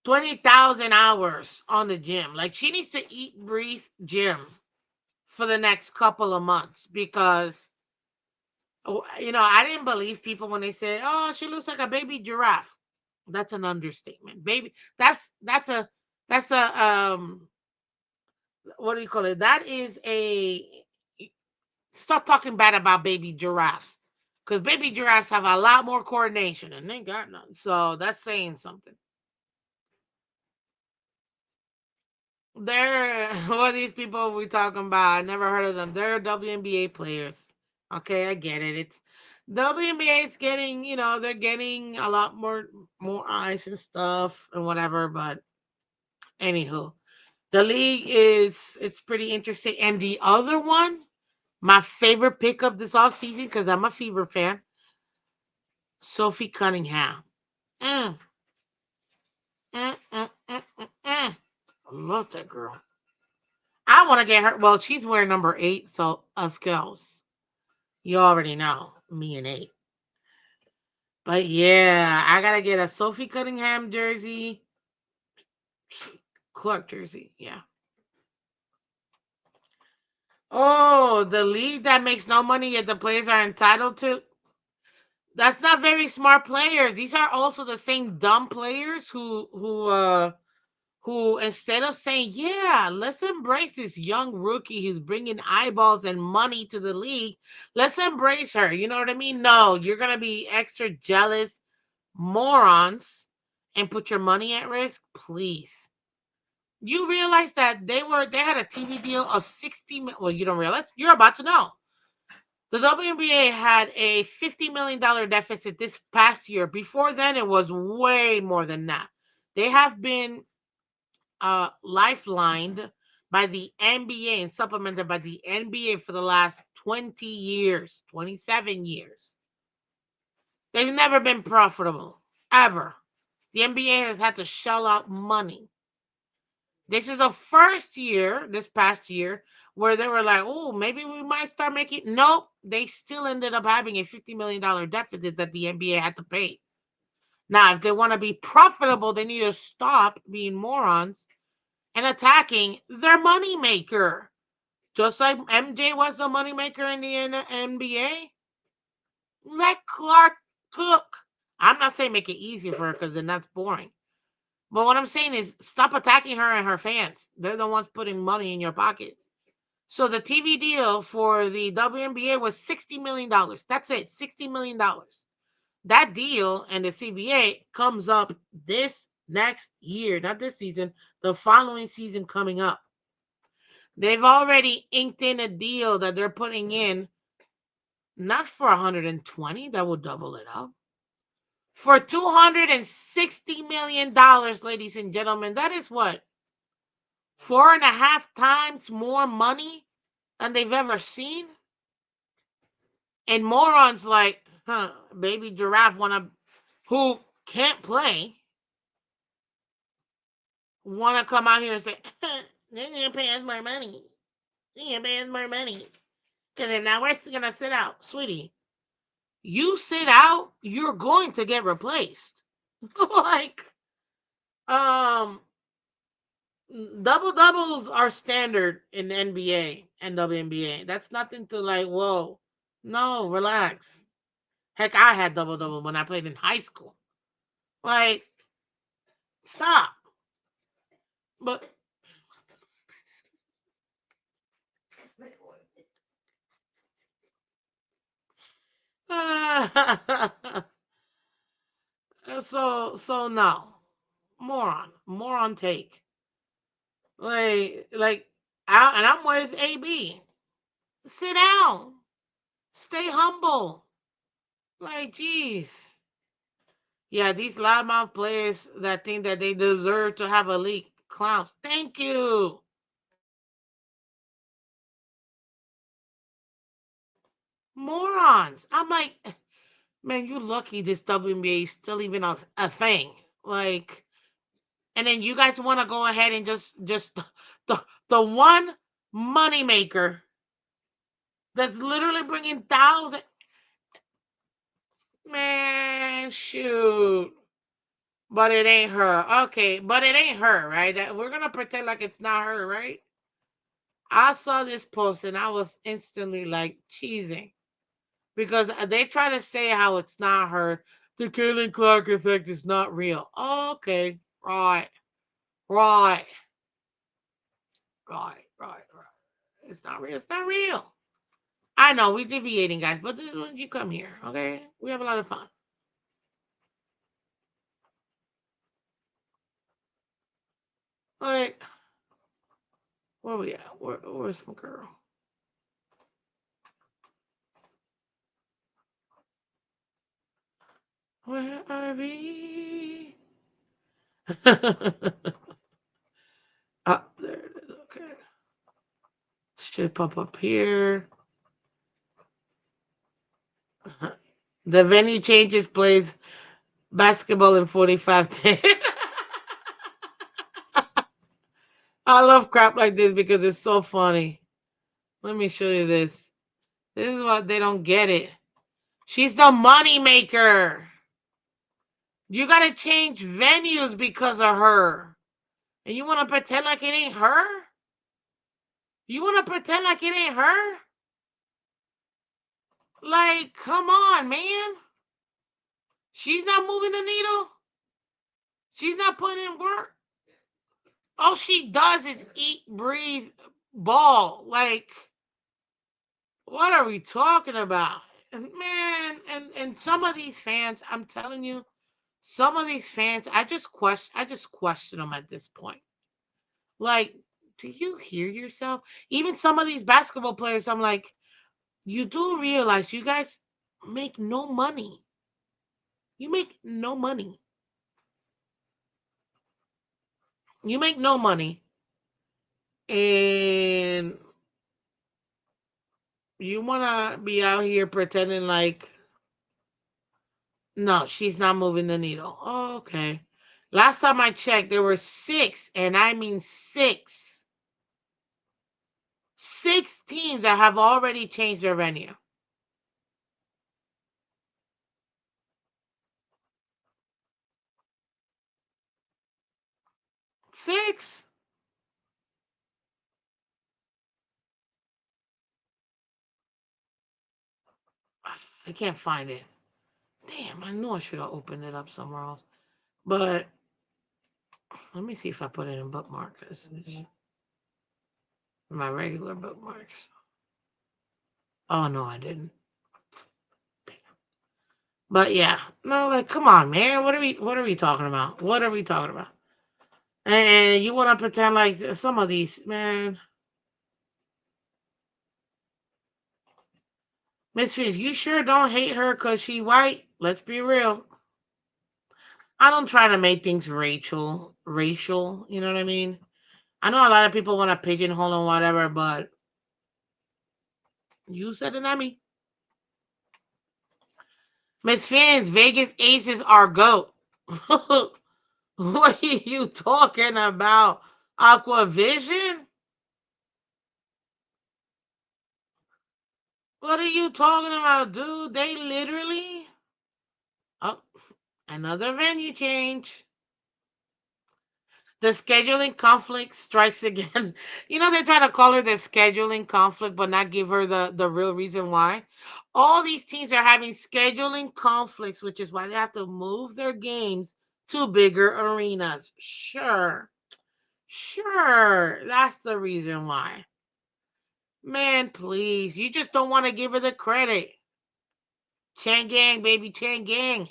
20,000 hours on the gym. Like she needs to eat, breathe, gym for the next couple of months because I didn't believe people when they say, "Oh, she looks like a baby giraffe." That's an understatement. Baby, that's a what do you call it? That is a stop talking bad about baby giraffes. Because baby giraffes have a lot more coordination and they got none. So that's saying something. They're what these people we talking about. I never heard of them. They're WNBA players. Okay, I get it. It's WNBA is getting, they're getting a lot more eyes and stuff and whatever, but anywho. The league is it's pretty interesting. And the other one, my favorite pickup this offseason, because I'm a Fever fan, Sophie Cunningham. Mm, I love that girl. I want to get her. Well, she's wearing number 8, so of course. You already know me and 8. But yeah, I gotta get a Sophie Cunningham jersey. Clark jersey, yeah. Oh, the league that makes no money yet the players are entitled to. That's not very smart players. These are also the same dumb players who instead of saying, "Yeah, let's embrace this young rookie who's bringing eyeballs and money to the league. Let's embrace her." You know what I mean? No, you're going to be extra jealous morons and put your money at risk, please. You realize that they had a TV deal of 60 well, you don't realize. You're about to know. The WNBA had a $50 million deficit this past year. Before then, it was way more than that. They have been lifelined by the NBA and supplemented by the NBA for the last 20 years, 27 years. They've never been profitable, ever. The NBA has had to shell out money. This is the first year, this past year, where they were like, oh, maybe we might start making. Nope, they still ended up having a $50 million deficit that the NBA had to pay. Now, if they want to be profitable, they need to stop being morons and attacking their moneymaker. Just like MJ was the moneymaker in the NBA, let Clark cook. I'm not saying make it easier for her because then that's boring. But what I'm saying is stop attacking her and her fans. They're the ones putting money in your pocket. So the TV deal for the WNBA was $60 million. That's it, $60 million. That deal and the CBA comes up this next year, not this season, the following season coming up. They've already inked in a deal that they're putting in, not for 120, that will double it up. For $260 million, ladies and gentlemen, that is what? 4.5 times more money than they've ever seen. And morons like, baby giraffe who can't play, wanna come out here and say, they're gonna pay us more money. They're gonna pay us more money. And then now we're gonna sit out. Sweetie, you sit out, you're going to get replaced. like, um, Double doubles are standard in the NBA and WNBA. That's nothing to like, whoa. No, relax. Heck, I had double double when I played in high school. Like, stop. But so no. Moron take. Like and I'm with AB. Sit down. Stay humble. Like, jeez. Yeah, these loudmouth players that think that they deserve to have a league. Clowns. Thank you. Morons. I'm like, man, you lucky this WNBA is still even a thing. Like, and then you guys want to go ahead and just the one money maker that's literally bringing thousands. Man, shoot. But it ain't her. Okay, but it ain't her, right? That we're gonna pretend like it's not her, right? I saw this post and I was instantly like cheesing because they try to say how it's not her. The Caitlin Clark effect is not real. Okay, right, right, right. It's not real. It's not real. I know we deviating, guys, but this is when you come here. Okay, we have a lot of fun. Like, where we at? Where's my girl? Where are we? Ah, there it is. Okay. Should pop up here. The venue changes, plays basketball in 45 days. I love crap like this because it's so funny. Let me show you this. This is what they don't get it. She's the money maker. You gotta change venues because of her. And you wanna pretend like it ain't her? You wanna pretend like it ain't her? Like, come on, man. She's not moving the needle. She's not putting in work. All she does is eat, breathe, ball. Like, what are we talking about? Man, and some of these fans, I'm telling you, some of these fans, I just question them at this point. Like, do you hear yourself? Even some of these basketball players, I'm like, you do realize you guys make no money. You make no money. You make no money. And you wanna be out here pretending like no, she's not moving the needle. Oh, okay. Last time I checked, there were six, and I mean six teams that have already changed their venue. Six? I can't find it. Damn, I knew I should have opened it up somewhere else. But let me see if I put it in bookmarks. My regular bookmarks. Oh no, I didn't. But yeah, no, like, come on, man. What are we talking about? What are we talking about? And you want to pretend like some of these, man. Miss Fizz, you sure don't hate her because she white? Let's be real. I don't try to make things racial. You know what I mean? I know a lot of people want to pigeonhole and whatever, but you said it, not me. Miss Fizz, Vegas Aces are GOAT. What are you talking about? Aquavision? What are you talking about, dude? They literally. Oh, another venue change. The scheduling conflict strikes again. They try to call her the scheduling conflict, but not give her the real reason why. All these teams are having scheduling conflicts, which is why they have to move their games to bigger arenas. Sure, sure, that's the reason why. Man, please, you just don't want to give her the credit. Chang gang, baby, Chang gang.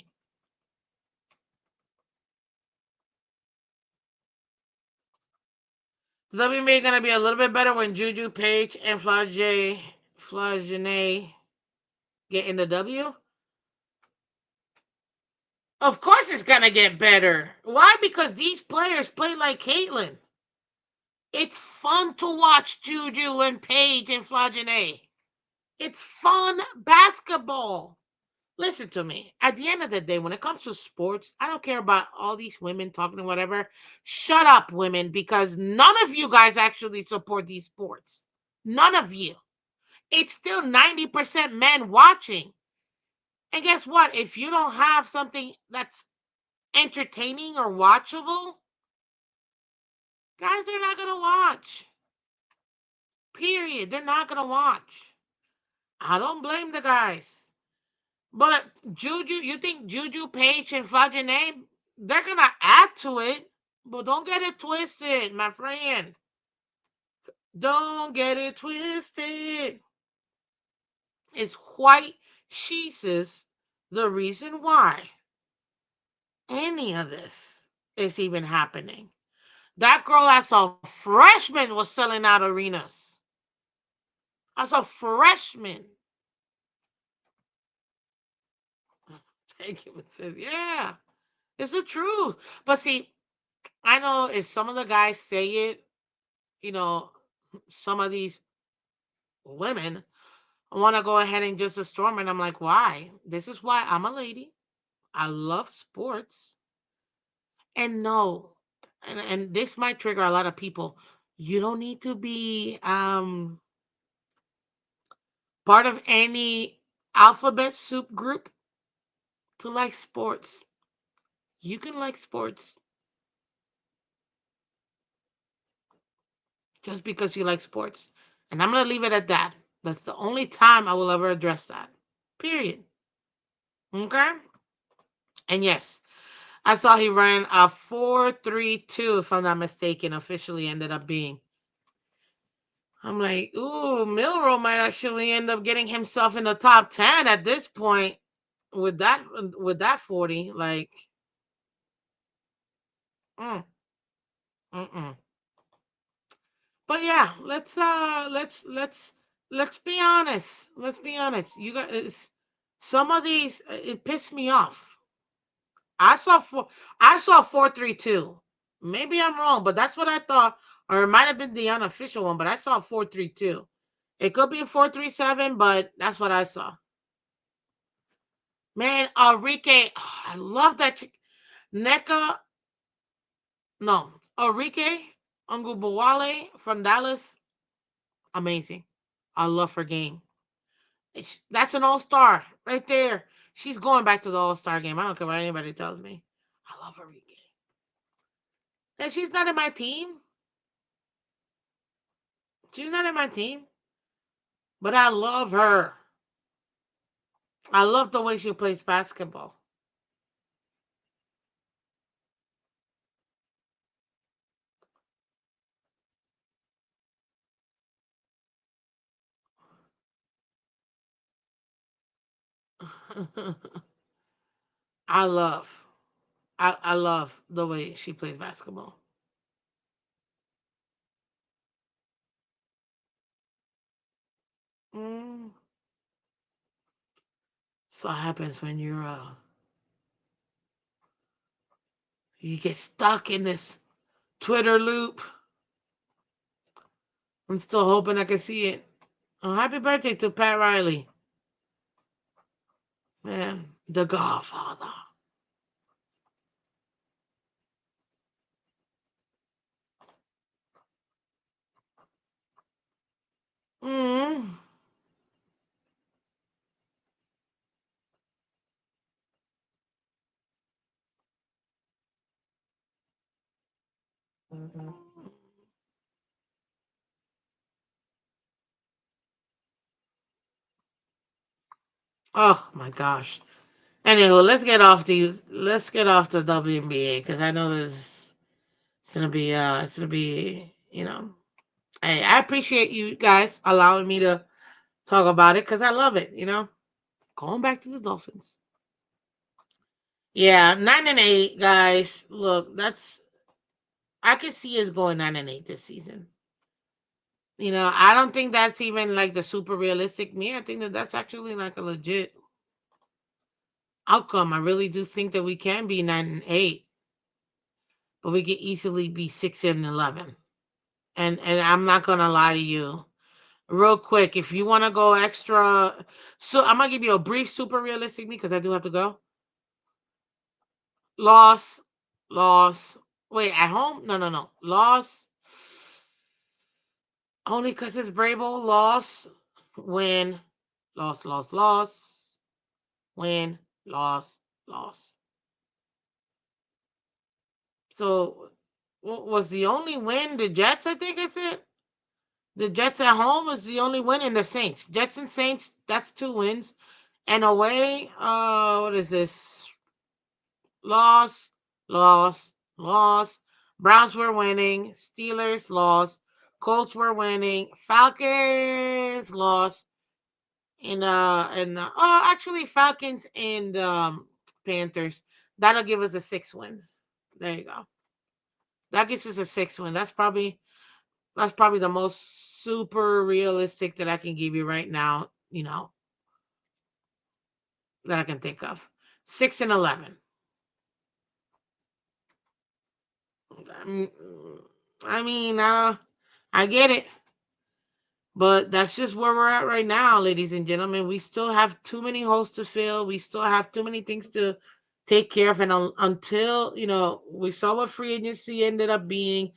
WNBA gonna be a little bit better when Juju Page and Flagene get in the W. Of course, it's gonna get better. Why? Because these players play like Caitlyn. It's fun to watch Juju and Page and Flagene. It's fun basketball. Listen to me. At the end of the day, when it comes to sports, I don't care about all these women talking and whatever. Shut up, women, because none of you guys actually support these sports. None of you. It's still 90% men watching. And guess what? If you don't have something that's entertaining or watchable, guys, they're not going to watch. Period. They're not going to watch. I don't blame the guys. But Juju, you think Juju, Page, and Flagene, they're going to add to it. But don't get it twisted, my friend. Don't get it twisted. It's white sheeses the reason why any of this is even happening. That girl as a freshman was selling out arenas. As a freshman. Thank you. It says, yeah, it's the truth. But see, I know if some of the guys say it, you know, some of these women want to go ahead and just storm, and I'm like, why? This is why I'm a lady. I love sports. And no, and this might trigger a lot of people. You don't need to be part of any alphabet soup group to like sports. You can like sports just because you like sports. And I'm going to leave it at that. That's the only time I will ever address that. Period. Okay? And yes, I saw he ran a 4.32, if I'm not mistaken, officially ended up being. I'm like, ooh, Milrow might actually end up getting himself in the top 10 at this point with that 40. Like, mm, mm-mm. But yeah, let's be honest. Let's be honest. You guys, some of these it pissed me off. I saw 4.32. Maybe I'm wrong, but that's what I thought, or it might have been the unofficial one. But I saw 4.32. It could be a 4.37, but that's what I saw. Man, Enrique, I love that chick. NECA, no, Enrique Ongubawale from Dallas, amazing. I love her game. That's an all-star right there. She's going back to the all-star game. I don't care what anybody tells me. I love Enrique. And she's not in my team. She's not in my team. But I love her. I love the way she plays basketball. I love. I love the way she plays basketball. Mm. So what happens when you get stuck in this Twitter loop. I'm still hoping I can see it. Oh, happy birthday to Pat Riley. Man, the Godfather. Mm. Oh my gosh. Anywho, let's get off the WNBA because I know this it's gonna be Hey, I appreciate you guys allowing me to talk about it because I love it. Going back to the Dolphins. Yeah, 9-8, guys. Look, that's I can see us going 9-8 this season. I don't think that's even like the super realistic me. I think that that's actually like a legit outcome. I really do think that we can be 9-8, but we could easily be 6-11. And I'm not gonna lie to you. Real quick, if you want to go extra, so I'm gonna give you a brief super realistic me because I do have to go. Loss, loss. Wait, at home? No, no, no. Loss. Only because it's Brable. Loss, win, loss, loss, loss, win, loss, loss. So, what was the only win? The Jets, I think I said. The Jets at home was the only win, and the Saints. Jets and Saints, that's 2 wins. And away, what is this? Loss, loss, loss. Browns were winning. Steelers lost. Colts were winning. Falcons lost. Actually Falcons and Panthers. That'll give us a 6 wins. There you go. That gives us a 6 win. That's probably the most super realistic that I can give you right now, that I can think of. 6-11. Mm, I mean, I get it, but that's just where we're at right now, ladies and gentlemen. We still have too many holes to fill. We still have too many things to take care of, and until we saw what free agency ended up being.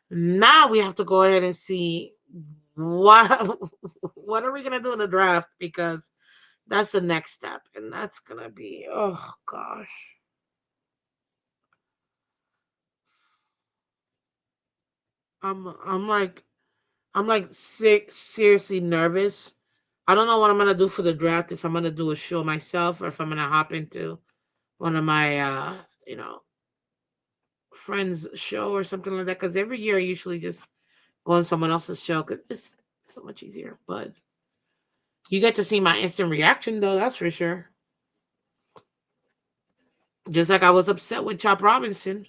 Now we have to go ahead and see what what are we gonna do in the draft because that's the next step, and that's gonna be oh gosh. I'm like sick, seriously nervous. I don't know what I'm gonna do for the draft. If I'm gonna do a show myself, or if I'm gonna hop into one of my, friends' show or something like that. Because every year I usually just go on someone else's show because it's so much easier. But you get to see my instant reaction, though. That's for sure. Just like I was upset with Chop Robinson.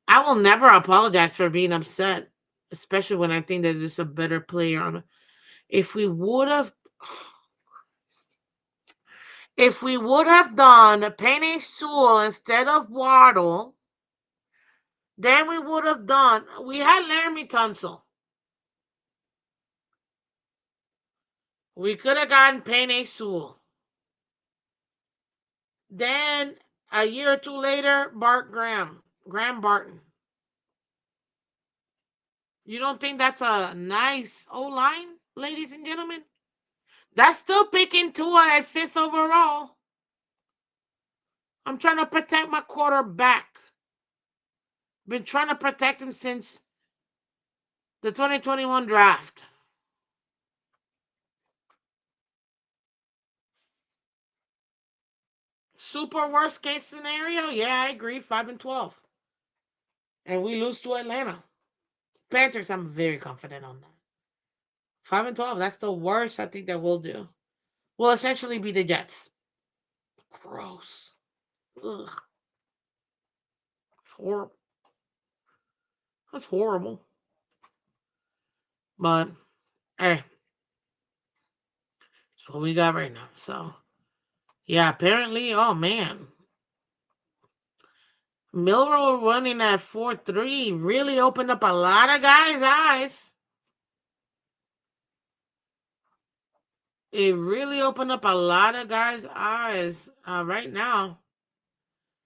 I will never apologize for being upset, especially when I think that there's a better player on. If we would have If we would have done Penny Sewell instead of Waddle, then we would have done. We had Laramie Tunsil. We could have gotten Penny Sewell. Then a year or two later, Bart Graham Barton. You don't think that's a nice O line, ladies and gentlemen? That's still picking Tua at fifth overall. I'm trying to protect my quarterback. Been trying to protect him since the 2021 draft. Super worst case scenario, yeah, I agree. 5-12, and we lose to Atlanta Panthers. I'm very confident on that. 5-12. That's the worst I think that we'll do. We'll essentially be the Jets. Gross. Ugh, it's horrible. That's horrible. But hey, that's what we got right now. So yeah, apparently, oh man, Milrow running at 4-3 really opened up a lot of guys' eyes. It really opened up a lot of guys' eyes right now.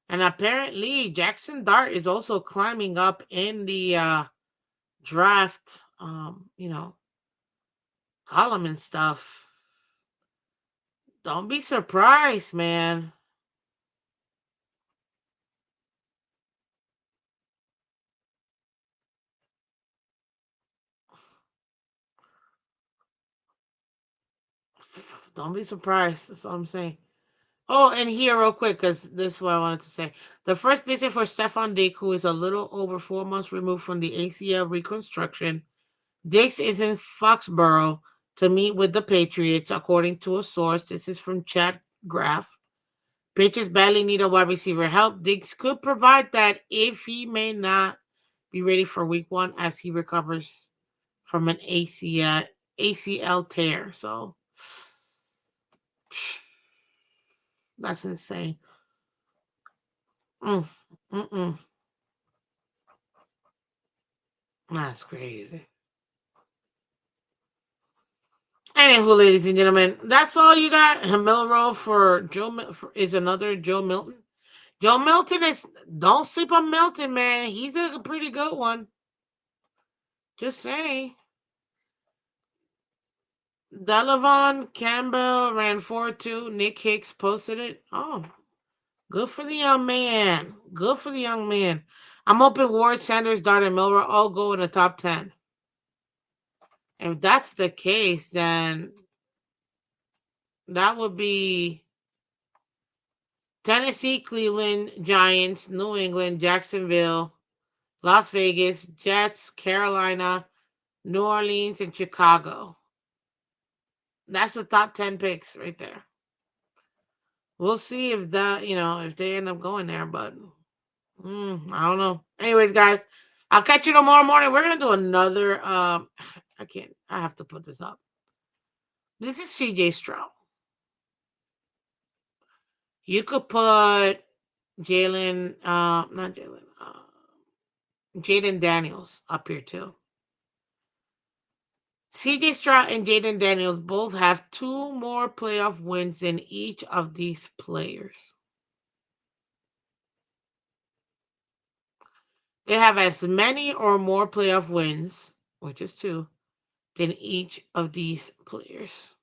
And apparently, Jackson Dart is also climbing up in the draft, column and stuff. Don't be surprised, man. Don't be surprised. That's all I'm saying. Oh, and here, real quick, because this is what I wanted to say. The first visit for Stefan Diggs, who is a little over 4 months removed from the ACL reconstruction. Diggs is in Foxborough to meet with the Patriots, according to a source. This is from Chad Graff. Patriots badly need a wide receiver help. Diggs could provide that if he may not be ready for week one as he recovers from an ACL tear. So that's insane. Mm, mm-mm. That's crazy. Anywho, ladies and gentlemen, that's all you got. Milrow for is another Joe Milton. Joe Milton is don't sleep on Milton, man. He's a pretty good one. Just saying. Delavon Campbell ran 4.2. Nick Hicks posted it. Oh, good for the young man. Good for the young man. I'm hoping Ward, Sanders, Dart, and Milrow all go in the top 10. If that's the case, then that would be Tennessee, Cleveland, Giants, New England, Jacksonville, Las Vegas, Jets, Carolina, New Orleans, and Chicago. That's the top 10 picks right there. We'll see if if they end up going there, but I don't know. Anyways, guys, I'll catch you tomorrow morning. We're gonna do another. I can't. I have to put this up. This is CJ Stroud. You could put Jalen. Not Jalen. Jaden Daniels up here too. CJ Stroud and Jaden Daniels both have two more playoff wins than each of these players. They have as many or more playoff wins, which is two, than each of these players.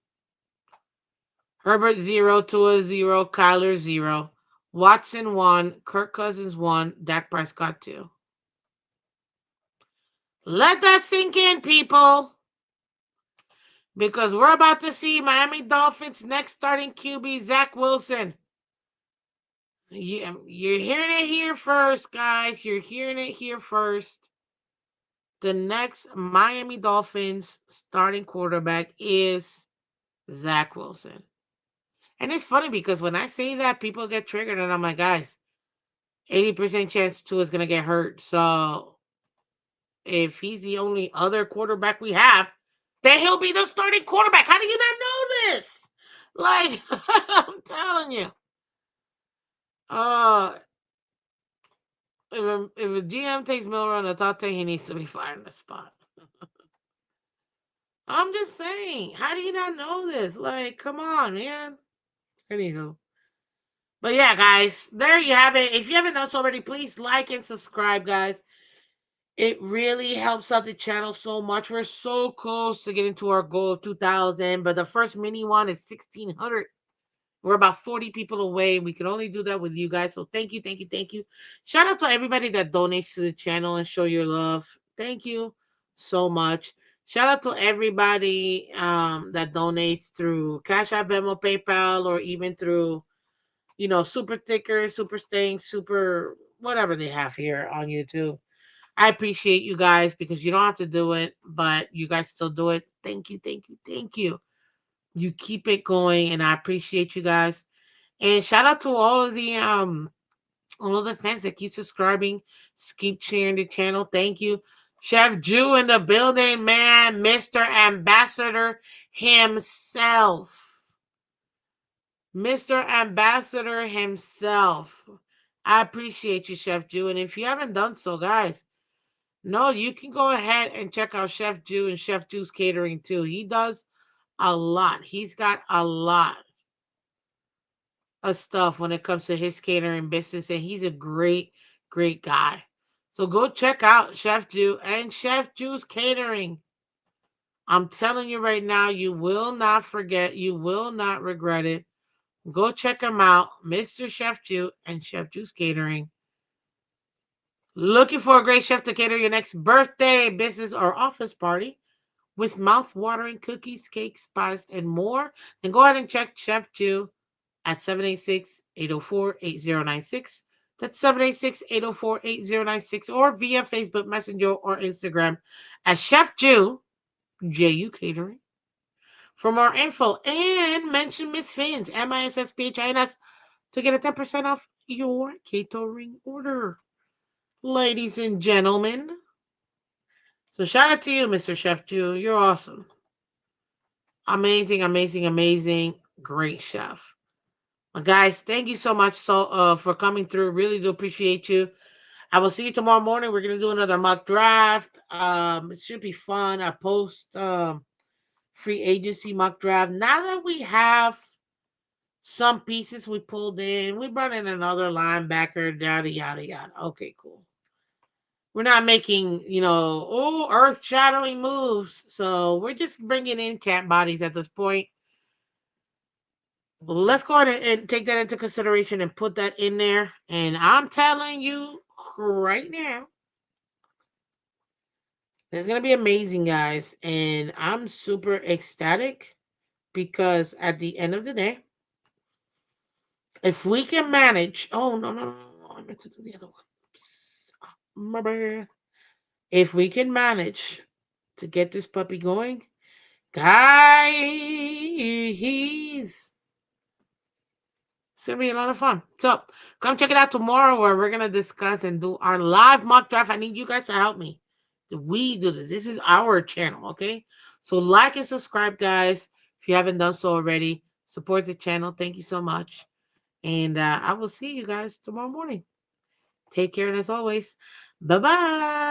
Herbert 0, Tua 0, Kyler 0, Watson 1, Kirk Cousins 1, Dak Prescott 2. Let that sink in, people. Because we're about to see Miami Dolphins' next starting QB, Zach Wilson. You're hearing it here first, guys. You're hearing it here first. The next Miami Dolphins starting quarterback is Zach Wilson. And it's funny because when I say that, people get triggered, and I'm like, guys, 80% chance Tua is going to get hurt. So if he's the only other quarterback we have, then he'll be the starting quarterback. How do you not know this? Like, I'm telling you. Uh, if a GM takes Miller on the top 10, he needs to be fired on the spot. I'm just saying. How do you not know this? Like, come on, man. Anywho. But yeah, guys, there you have it. If you haven't done so already, please like and subscribe, guys. It really helps out the channel so much. We're so close to getting to our goal of 2,000, but the first mini one is 1,600. We're about 40 people away. We can only do that with you guys. So thank you, thank you, thank you. Shout out to everybody that donates to the channel and show your love. Thank you so much. Shout out to everybody that donates through Cash App, Venmo, PayPal, or even through, Super Stickers, Super Stings, Super whatever they have here on YouTube. I appreciate you guys because you don't have to do it, but you guys still do it. Thank you, thank you, thank you. You keep it going, and I appreciate you guys. And shout out to all of the fans that keep subscribing, keep sharing the channel. Thank you. Chef Jew in the building, man, Mr. Ambassador himself. Mr. Ambassador himself. I appreciate you, Chef Jew. And if you haven't done so, guys, no, you can go ahead and check out Chef Jew and Chef Jew's Catering too. He does a lot. He's got a lot of stuff when it comes to his catering business, and he's a great, great guy. So go check out Chef Jew and Chef Jew's Catering. I'm telling you right now, you will not forget, you will not regret it. Go check him out, Mr. Chef Jew and Chef Jew's Catering. Looking for a great chef to cater your next birthday, business, or office party? with mouth-watering cookies, cakes, pies, and more, then go ahead and check Chef Jew at 786-804-8096. That's 786-804-8096, or via Facebook Messenger or Instagram at Chef Jew, J-U Catering, for more info. And mention Miss Phins, MISSPHINS, to get a 10% off your catering order. Ladies and gentlemen, so shout out to you, Mr. Chef Jew. You're awesome. Amazing, amazing, amazing. Great chef. Well, guys, thank you so much for coming through. Really do appreciate you. I will see you tomorrow morning. We're gonna do another mock draft. It should be fun. I post free agency mock draft. Now that we have some pieces we pulled in, we brought in another linebacker, yada yada yada. Okay, cool. We're not making, earth shadowing moves. So we're just bringing in cat bodies at this point. Let's go ahead and take that into consideration and put that in there. And I'm telling you right now, it's going to be amazing, guys. And I'm super ecstatic because at the end of the day, if we can manage, oh, no, no, no, no, I meant to do the other one. Oops. My bad. If we can manage to get this puppy going, guys, it's gonna be a lot of fun. So come check it out tomorrow where we're gonna discuss and do our live mock draft. I need you guys to help me. We do this. This is our channel, okay? So like and subscribe, guys. If you haven't done so already, support the channel. Thank you so much. And I will see you guys tomorrow morning. Take care, and as always, bye-bye.